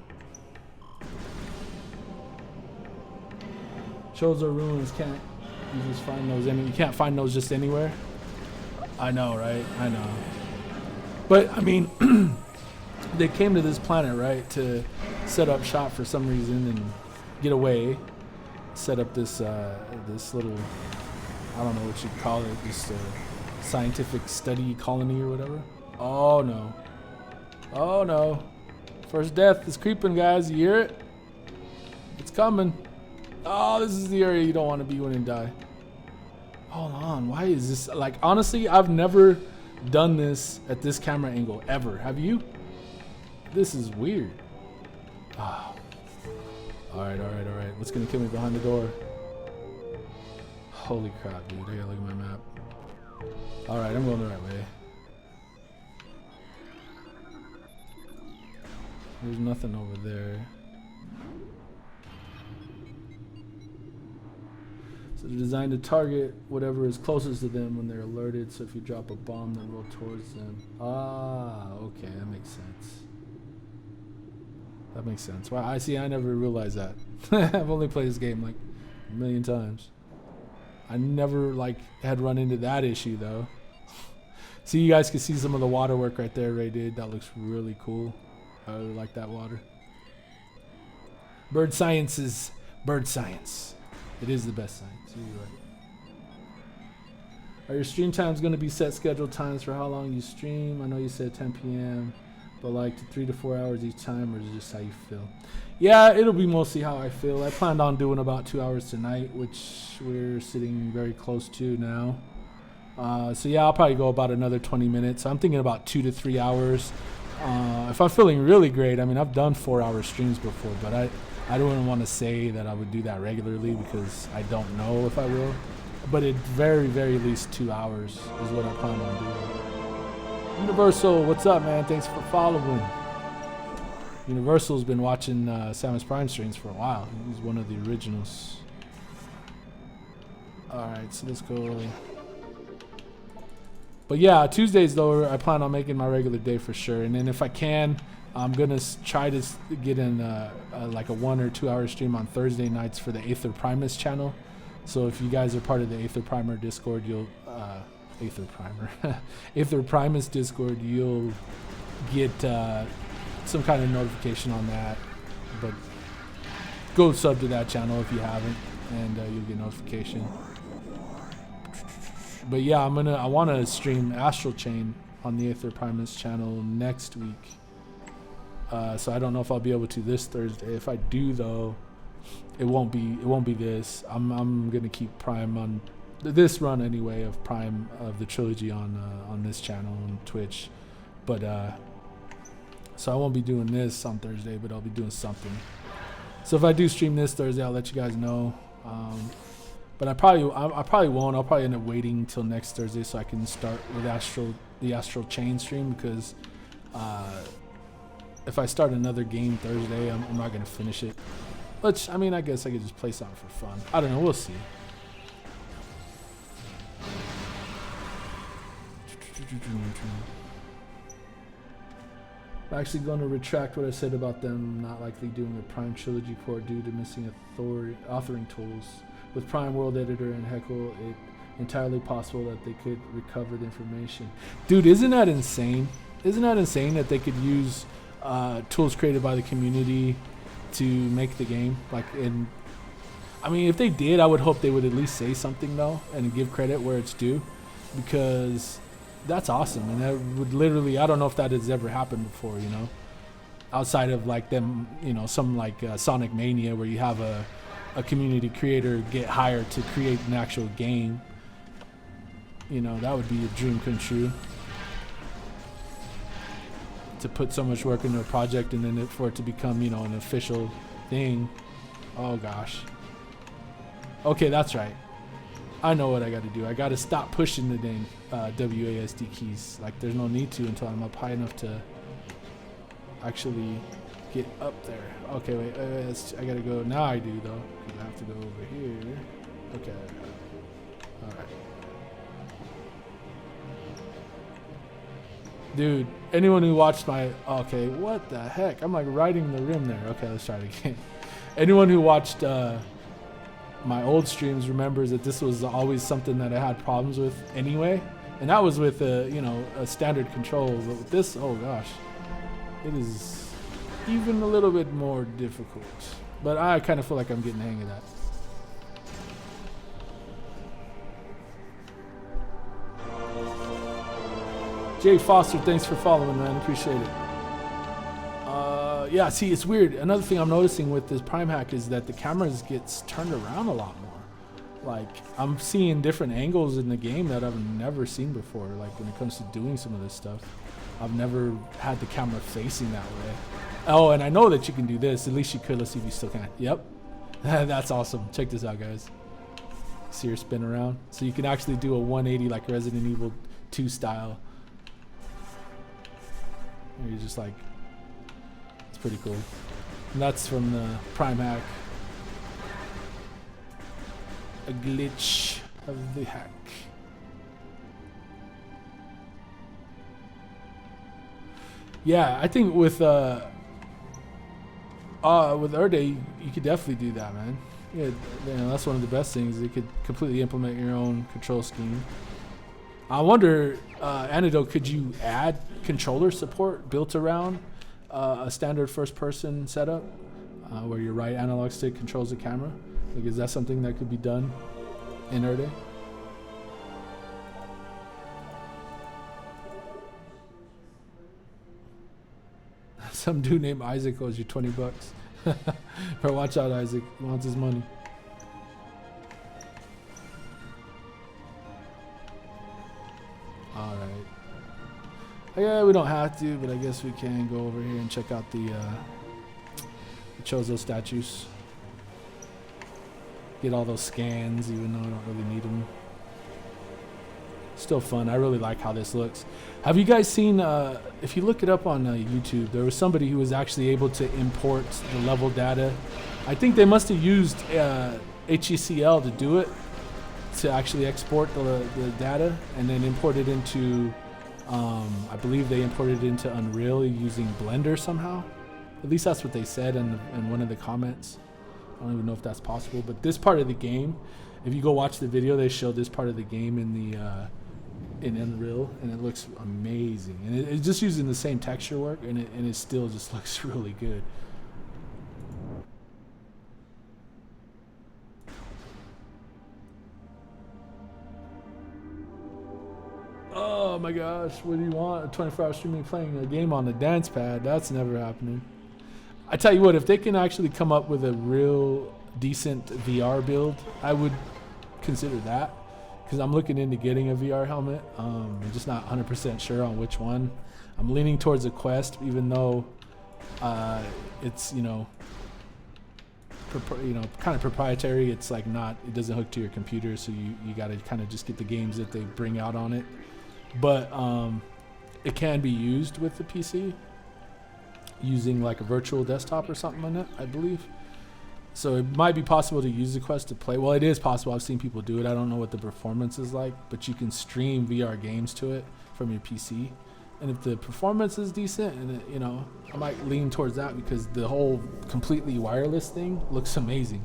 Chozo ruins can't you just find those you can't find those just anywhere. I know, right? I know. But I mean they came to this planet, right, to set up shop for some reason and get away. set up this this little, I don't know what you'd call it, just a scientific study colony or whatever. Oh no. Oh no. First death is creeping, guys. You hear it? It's coming. Oh, this is the area you don't want to be when you die. Hold on. Why is this? Like, honestly, I've never done this at this camera angle ever. Have you? This is weird. Oh. Alright. What's gonna kill me behind the door? Holy crap, dude. I gotta look at my map. Alright, I'm going the right way. There's nothing over there. So they're designed to target whatever is closest to them when they're alerted. So if you drop a bomb, then roll towards them. Ah, okay, that makes sense. That makes sense. Wow, I see. I never realized that. I've only played this game like a million times. I never like had run into that issue though. See, you guys can see some of the water work right there Ray did. That looks really cool. I really like that water. Bird science is bird science. It is the best science. You're right. Are your stream times going to be set scheduled times for how long you stream? I know you said 10 p.m., but like 3 to 4 hours each time, or is it just how you feel? Yeah, it'll be mostly how I feel. I planned on doing about 2 hours tonight, which we're sitting very close to now. So yeah, I'll probably go about another 20 minutes. I'm thinking about 2 to 3 hours. If I'm feeling really great, I mean, I've done 4-hour streams before, but I don't want to say that I would do that regularly because I don't know if I will. But at very, very least 2 hours is what I plan on doing. Universal, what's up, man? Thanks for following. Universal's been watching Samus Prime streams for a while. He's one of the originals. Alright, so let's go. But yeah, Tuesdays though, I plan on making my regular day for sure. And then if I can, I'm gonna try to get in like a 1 or 2 hour stream on Thursday nights for the Aether Primus channel. So if you guys are part of the Aether Primer Discord, you'll Aether Primus Discord, you'll get some kind of notification on that. But go sub to that channel if you haven't, and you'll get notification. But yeah, I want to stream Astral Chain on the Aether Primus channel next week. So I don't know if I'll be able to this Thursday. If I do though, it won't be this. I'm gonna keep Prime on this run anyway of Prime of the trilogy on this channel on Twitch. But so I won't be doing this on Thursday, but I'll be doing something. So if I do stream this Thursday, I'll let you guys know. But I probably won't. I'll probably end up waiting until next Thursday so I can start with the Astral Chain stream, because if I start another game Thursday, I'm not gonna finish it. Which, I mean, I guess I could just play something for fun. I don't know. We'll see. I'm actually going to retract what I said about them not likely doing a Prime Trilogy port due to missing authoring tools. With Prime World Editor and Heckle, it's entirely possible that they could recover the information. Dude, isn't that insane? Isn't that insane that they could use tools created by the community to make the game? Like, I mean, if they did, I would hope they would at least say something though and give credit where it's due, because that's awesome. And that would literally, I don't know if that has ever happened before, you know, outside of like them, you know, something like Sonic Mania, where you have a community creator get hired to create an actual game. You know, that would be a dream come true. To put so much work into a project and then for it to become, you know, an official thing. Oh gosh. Okay, that's right. I know what I got to do. I got to stop pushing the dang WASD keys. Like, there's no need to until I'm up high enough to actually get up there. Okay, wait. I got to go. Now I do, though, because I have to go over here. Okay. All right. Dude, anyone who watched my... Okay, what the heck? I'm like riding the rim there. Okay, let's try it again. Anyone who watched my old streams remembers that this was always something that I had problems with anyway. And that was with you know, a standard control. But with this, oh gosh, it is even a little bit more difficult. But I kind of feel like I'm getting the hang of that. Jay Foster, thanks for following, man. Appreciate it. Yeah, see, it's weird. Another thing I'm noticing with this PRIMEHACK is that the cameras gets turned around a lot more. Like, I'm seeing different angles in the game that I've never seen before. Like, when it comes to doing some of this stuff, I've never had the camera facing that way. Oh, and I know that you can do this. At least you could. Let's see if you still can. Yep. That's awesome. Check this out, guys. See her spin around? So you can actually do a 180 like Resident Evil 2 style. And you're just like, it's pretty cool. And that's from the PRIMEHACK. A glitch of the hack. Yeah, I think with Earth Day, you could definitely do that, man. Yeah, you know, that's one of the best things. You could completely implement your own control scheme. I wonder, Antidote, could you add controller support built around a standard first-person setup where your right analog stick controls the camera? Like, is that something that could be done in Earth Day? Some dude named Isaac owes you $20. But watch out, Isaac. He wants his money. Alright. Yeah, we don't have to, but I guess we can go over here and check out the Chozo statues. Get all those scans, even though I don't really need them. Still fun. I really like how this looks. Have you guys seen, if you look it up on YouTube, there was somebody who was actually able to import the level data. I think they must have used HECL to do it, to actually export the data and then import it into, I believe they imported it into Unreal using Blender somehow. At least that's what they said in one of the comments. I don't even know if that's possible, but this part of the game, if you go watch the video, they showed this part of the game in the in Unreal, and it looks amazing. And it's just using the same texture work, and it still just looks really good. Oh my gosh, what do you want? A 24-hour streaming playing a game on the dance pad? That's never happening. I tell you what, if they can actually come up with a real decent VR build, I would consider that. Because I'm looking into getting a VR helmet. I'm just not 100% sure on which one. I'm leaning towards a Quest, even though it's kind of proprietary. It's like not, it doesn't hook to your computer, so you got to kind of just get the games that they bring out on it. But it can be used with the PC using like a virtual desktop or something on it, I believe. So it might be possible to use the Quest to play. Well, it is possible. I've seen people do it. I don't know what the performance is like, but you can stream VR games to it from your PC. And if the performance is decent, and I might lean towards that, because the whole completely wireless thing looks amazing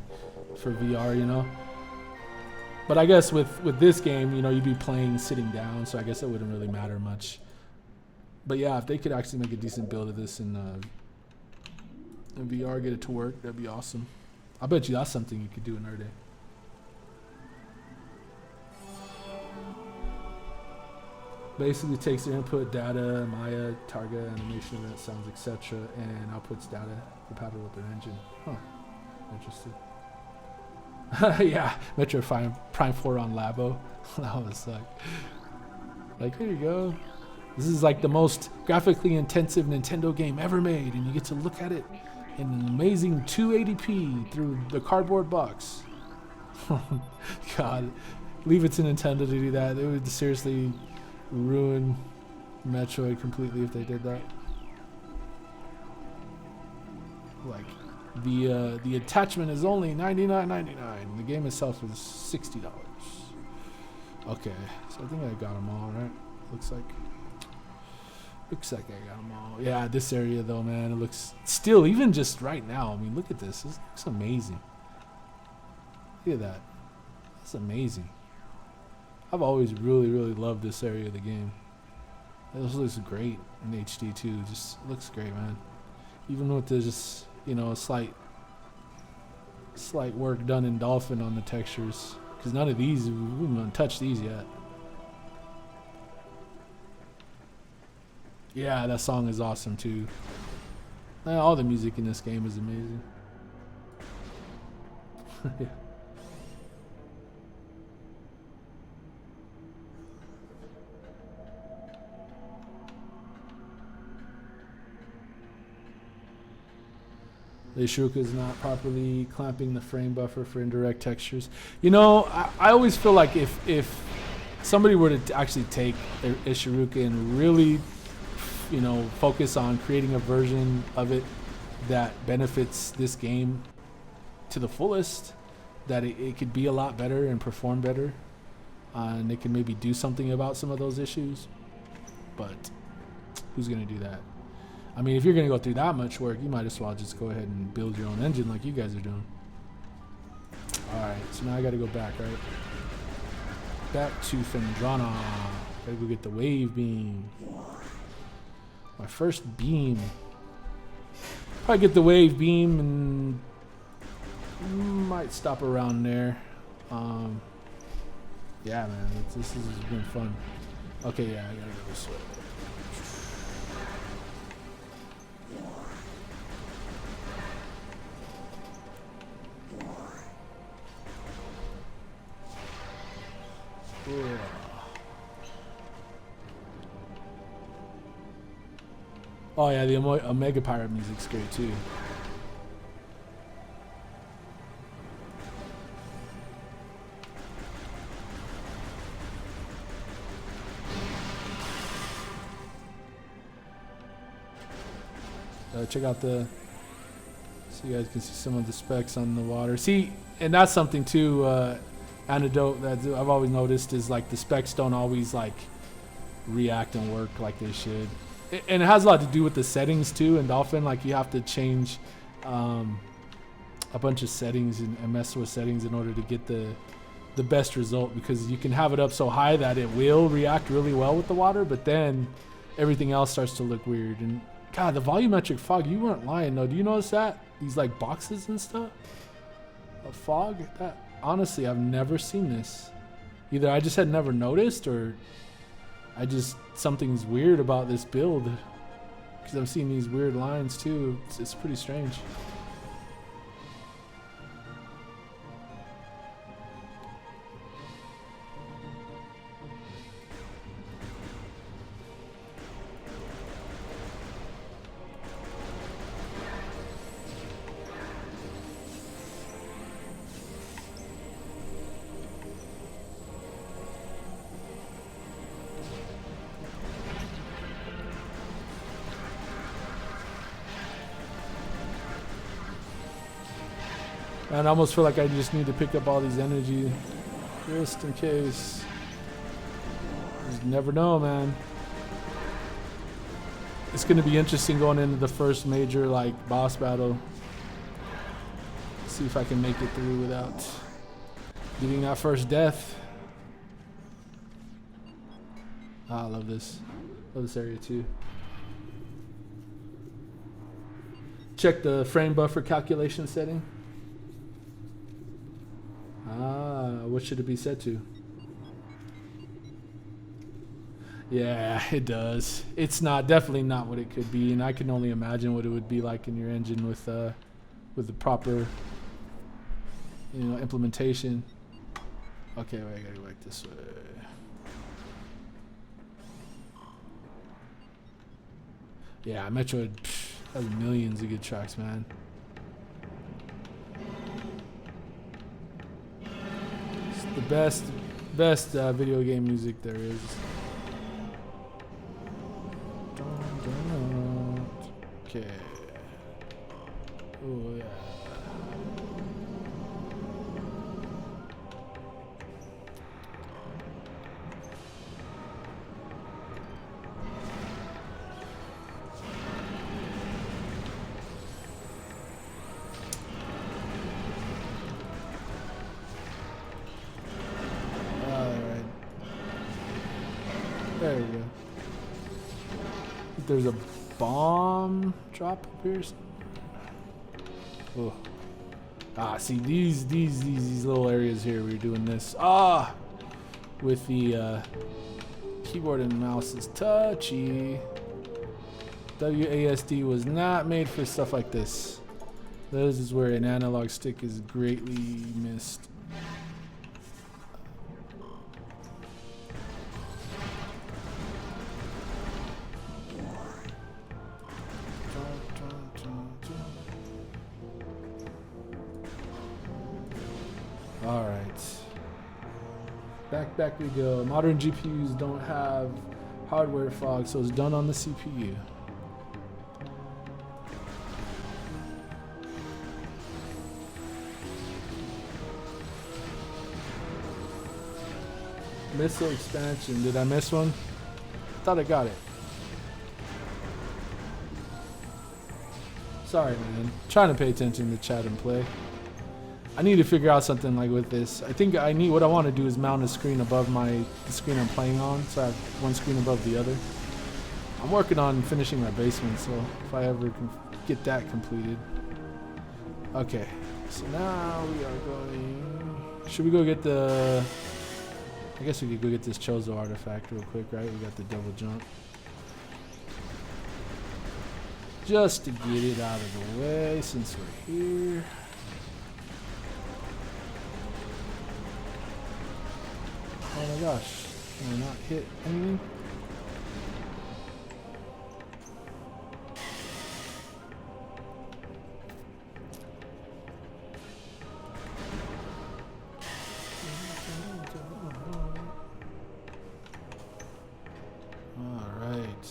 for VR, But I guess with this game, you'd be playing sitting down, so I guess it wouldn't really matter much. But yeah, if they could actually make a decent build of this in VR, get it to work, that'd be awesome. I bet you that's something you could do in Earth Day. Basically takes your input data, Maya, target, animation event, sounds, etc., and outputs data compatible with their engine. Huh. Interesting. Yeah, Metroid Prime 4 on Labo. That was like, here you go. This is like the most graphically intensive Nintendo game ever made, and you get to look at it in an amazing 280p through the cardboard box. God, leave it to Nintendo to do that. They would seriously ruin Metroid completely if they did that. Like, the attachment is only $99.99. The game itself is $60. Okay, so I think I got them all, right? Looks like I got them all. Yeah, this area though, man, it looks still, even just right now. I mean, look at this. This looks amazing. Look at that. That's amazing. I've always really, really loved this area of the game. It looks great in HD too. Just looks great, man. Even with the just, slight work done in Dolphin on the textures, because none of these, we haven't touched these yet. Yeah, that song is awesome too. All the music in this game is amazing. Yeah. The Shruka is not properly clamping the frame buffer for indirect textures. You know, I always feel like if somebody were to actually take Ishiruka and really, you know, focus on creating a version of it that benefits this game to the fullest, that it could be a lot better and perform better, and they could maybe do something about some of those issues. But who's gonna do that? I mean, if you're gonna go through that much work, you might as well just go ahead and build your own engine like you guys are doing. Alright, so now I gotta go back, right? Back to Fendrana. Gotta go get the wave beam. My first beam. Probably get the wave beam and might stop around there. Yeah, man, this has been fun. Okay, yeah, I gotta go this way. Yeah. Oh yeah, the Omega Pirate music's great too. Check out the, so you guys can see some of the specs on the water. See, and that's something too, anecdote that I've always noticed is like the specs don't always like react and work like they should. And it has a lot to do with the settings too, and often like you have to change a bunch of settings and mess with settings in order to get the best result, because you can have it up so high that it will react really well with the water, but then everything else starts to look weird. And God, the volumetric fog, you weren't lying though. Do you notice that? These like boxes and stuff of fog? That honestly, I've never seen this. Either I just had never noticed, or something's weird about this build, because I'm seeing these weird lines too. It's pretty strange. And I almost feel like I just need to pick up all these energy just in case. You just never know, man. It's going to be interesting going into the first major like boss battle. See if I can make it through without getting that first death. Ah, I love this. Love this area too. Check the frame buffer calculation setting. What should it be set to? Yeah, it does. It's definitely not what it could be, and I can only imagine what it would be like in your engine with the proper, implementation. Okay, wait, I gotta go back this way. Yeah, Metroid has millions of good tracks, man. The best video game music there is. Okay. Oh yeah. There we go. There's a bomb drop up here. Oh. Ah, see these little areas here. We're doing this. Ah, with the keyboard and mouse is touchy. WASD was not made for stuff like this. This is where an analog stick is greatly missed. Alright. Back we go. Modern GPUs don't have hardware fog, so it's done on the CPU. Missile expansion. Did I miss one? Thought I got it. Sorry, man. Trying to pay attention to chat and play. I need to figure out something like with this. I think what I want to do is mount a screen above the screen I'm playing on, so I have one screen above the other. I'm working on finishing my basement, so if I ever can get that completed. Okay, so now we are going. Should we go get the? I guess we could go get this Chozo artifact real quick, right? We got the double jump. Just to get it out of the way since we're here. Oh my gosh, can I not hit anything? Alright.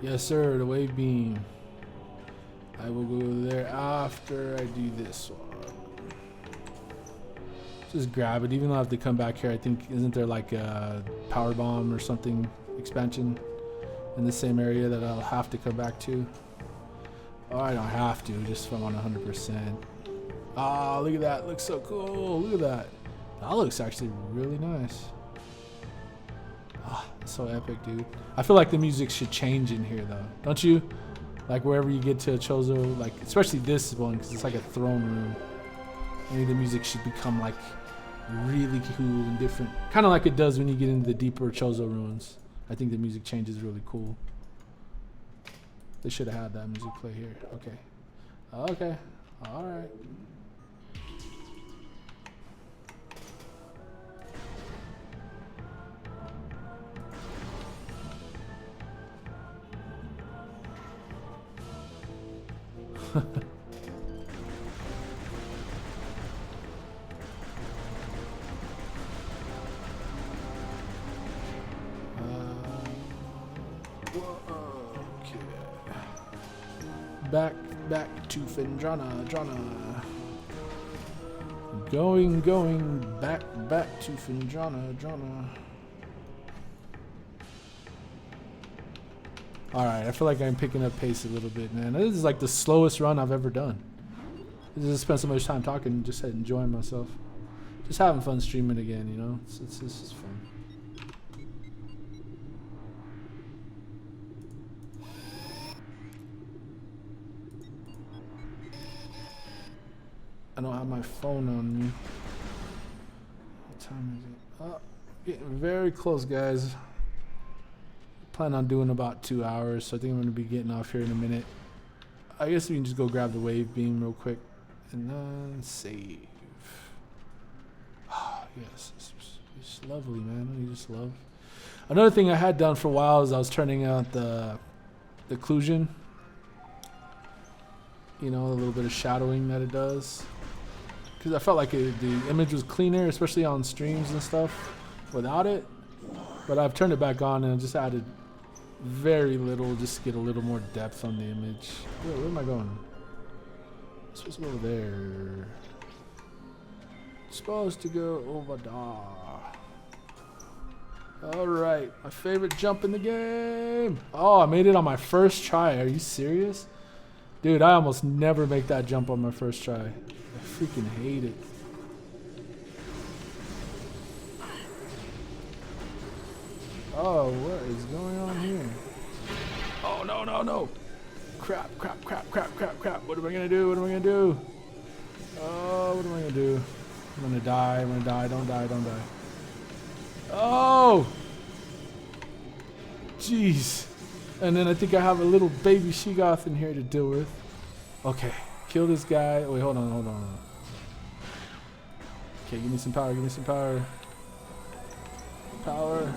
Yes, sir, the wave beam. I will go there after I do this one. Just grab it, even though I have to come back here. I think, isn't there like a power bomb or something expansion in the same area that I'll have to come back to? Oh, I don't have to, just if I want 100%. Ah, look at that, looks so cool. Look at that. That looks actually really nice. Ah, so epic, dude. I feel like the music should change in here, though. Don't you? Like, wherever you get to a Chozo, like, especially this one, because it's like a throne room. I think the music should become, like, really cool and different. Kind of like it does when you get into the deeper Chozo ruins. I think the music changes really cool. They should have had that music play here. Okay. Okay. Alright. Back to Findrana, Going back to Findrana. Alright, I feel like I'm picking up pace a little bit, man. This is like the slowest run I've ever done. I just spent so much time talking, just enjoying myself. Just having fun streaming again, you know? This is fun. I don't have my phone on me. What time is it? Oh, getting very close, guys. Plan on doing about 2 hours, so I think I'm going to be getting off here in a minute. I guess we can just go grab the wave beam real quick and then save. Oh, yes, it's lovely, man. You just love. Another thing I had done for a while is I was turning out the occlusion. You know, a little bit of shadowing that it does. Because I felt like the image was cleaner, especially on streams and stuff, without it. But I've turned it back on and just added very little, just to get a little more depth on the image. Where am I going? I'm supposed to go over there. Supposed to go over there. Alright, my favorite jump in the game. Oh, I made it on my first try. Are you serious? Dude, I almost never make that jump on my first try. I freaking hate it. Oh, what is going on here? Oh, no. Crap. What am I gonna do? Oh, what am I gonna do? I'm gonna die. I'm gonna die. Don't die. Don't die. Oh! Jeez. And then I think I have a little baby Sheegoth in here to deal with. Okay. Kill this guy. Wait, hold on, hold on. Okay, give me some power. Give me some power. Power.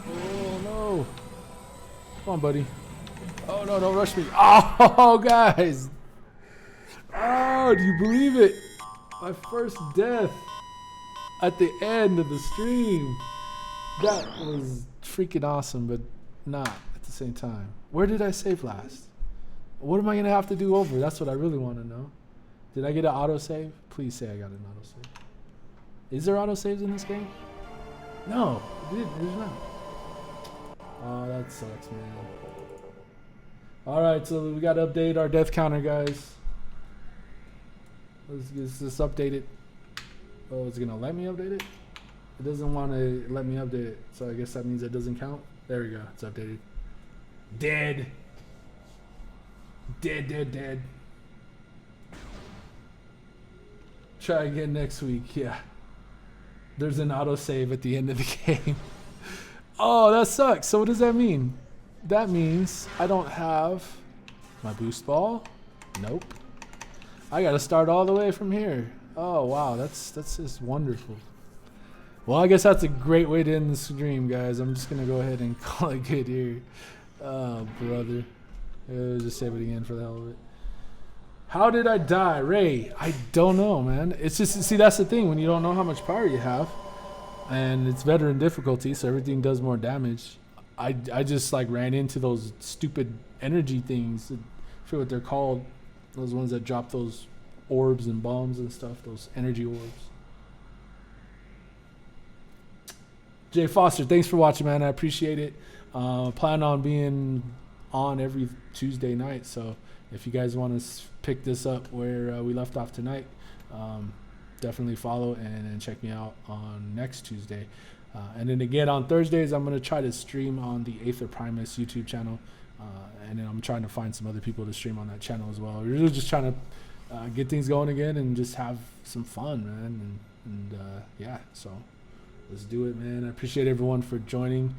Oh, no. Come on, buddy. Oh, no, don't rush me. Oh, guys. Oh, do you believe it? My first death at the end of the stream. That was freaking awesome, but not at the same time. Where did I save last? What am I going to have to do over? That's what I really want to know. Did I get an autosave? Please say I got an autosave. Is there autosaves in this game? No, there's not. Oh, that sucks, man. Alright, so we got to update our death counter, guys. Let's just update it. Oh, it's going to let me update it? It doesn't want to let me update it, so I guess that means it doesn't count. There we go, it's updated. Dead. Dead, dead, dead. Try again next week, yeah. There's an autosave at the end of the game. Oh, that sucks. So what does that mean? That means I don't have my boost ball. Nope. I gotta start all the way from here. Oh wow, that's just wonderful. Well, I guess that's a great way to end the stream, guys. I'm just gonna go ahead and call it good here. Oh, brother. Just save it again for the hell of it. How did I die, Ray? I don't know, man. It's just, see, that's the thing. When you don't know how much power you have, and it's veteran difficulty, so everything does more damage. I just like ran into those stupid energy things. I forget what they're called. Those ones that drop those orbs and bombs and stuff. Those energy orbs. Jay Foster, thanks for watching, man. I appreciate it. Plan on being on every Tuesday night, so if you guys want to pick this up where we left off tonight, definitely follow and check me out on next Tuesday. And then again on Thursdays, I'm going to try to stream on the Aether Primus YouTube channel, and then I'm trying to find some other people to stream on that channel as well. We're really just trying to get things going again and just have some fun, man. And yeah, so let's do it, man. I appreciate everyone for joining.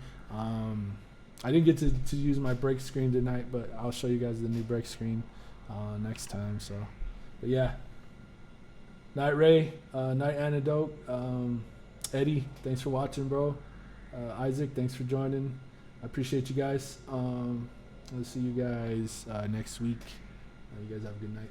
I didn't get to use my break screen tonight, but I'll show you guys the new break screen next time. So, but yeah, Night Ray, Night Antidote, Eddie, thanks for watching, bro. Isaac, thanks for joining. I appreciate you guys. I'll see you guys next week. You guys have a good night.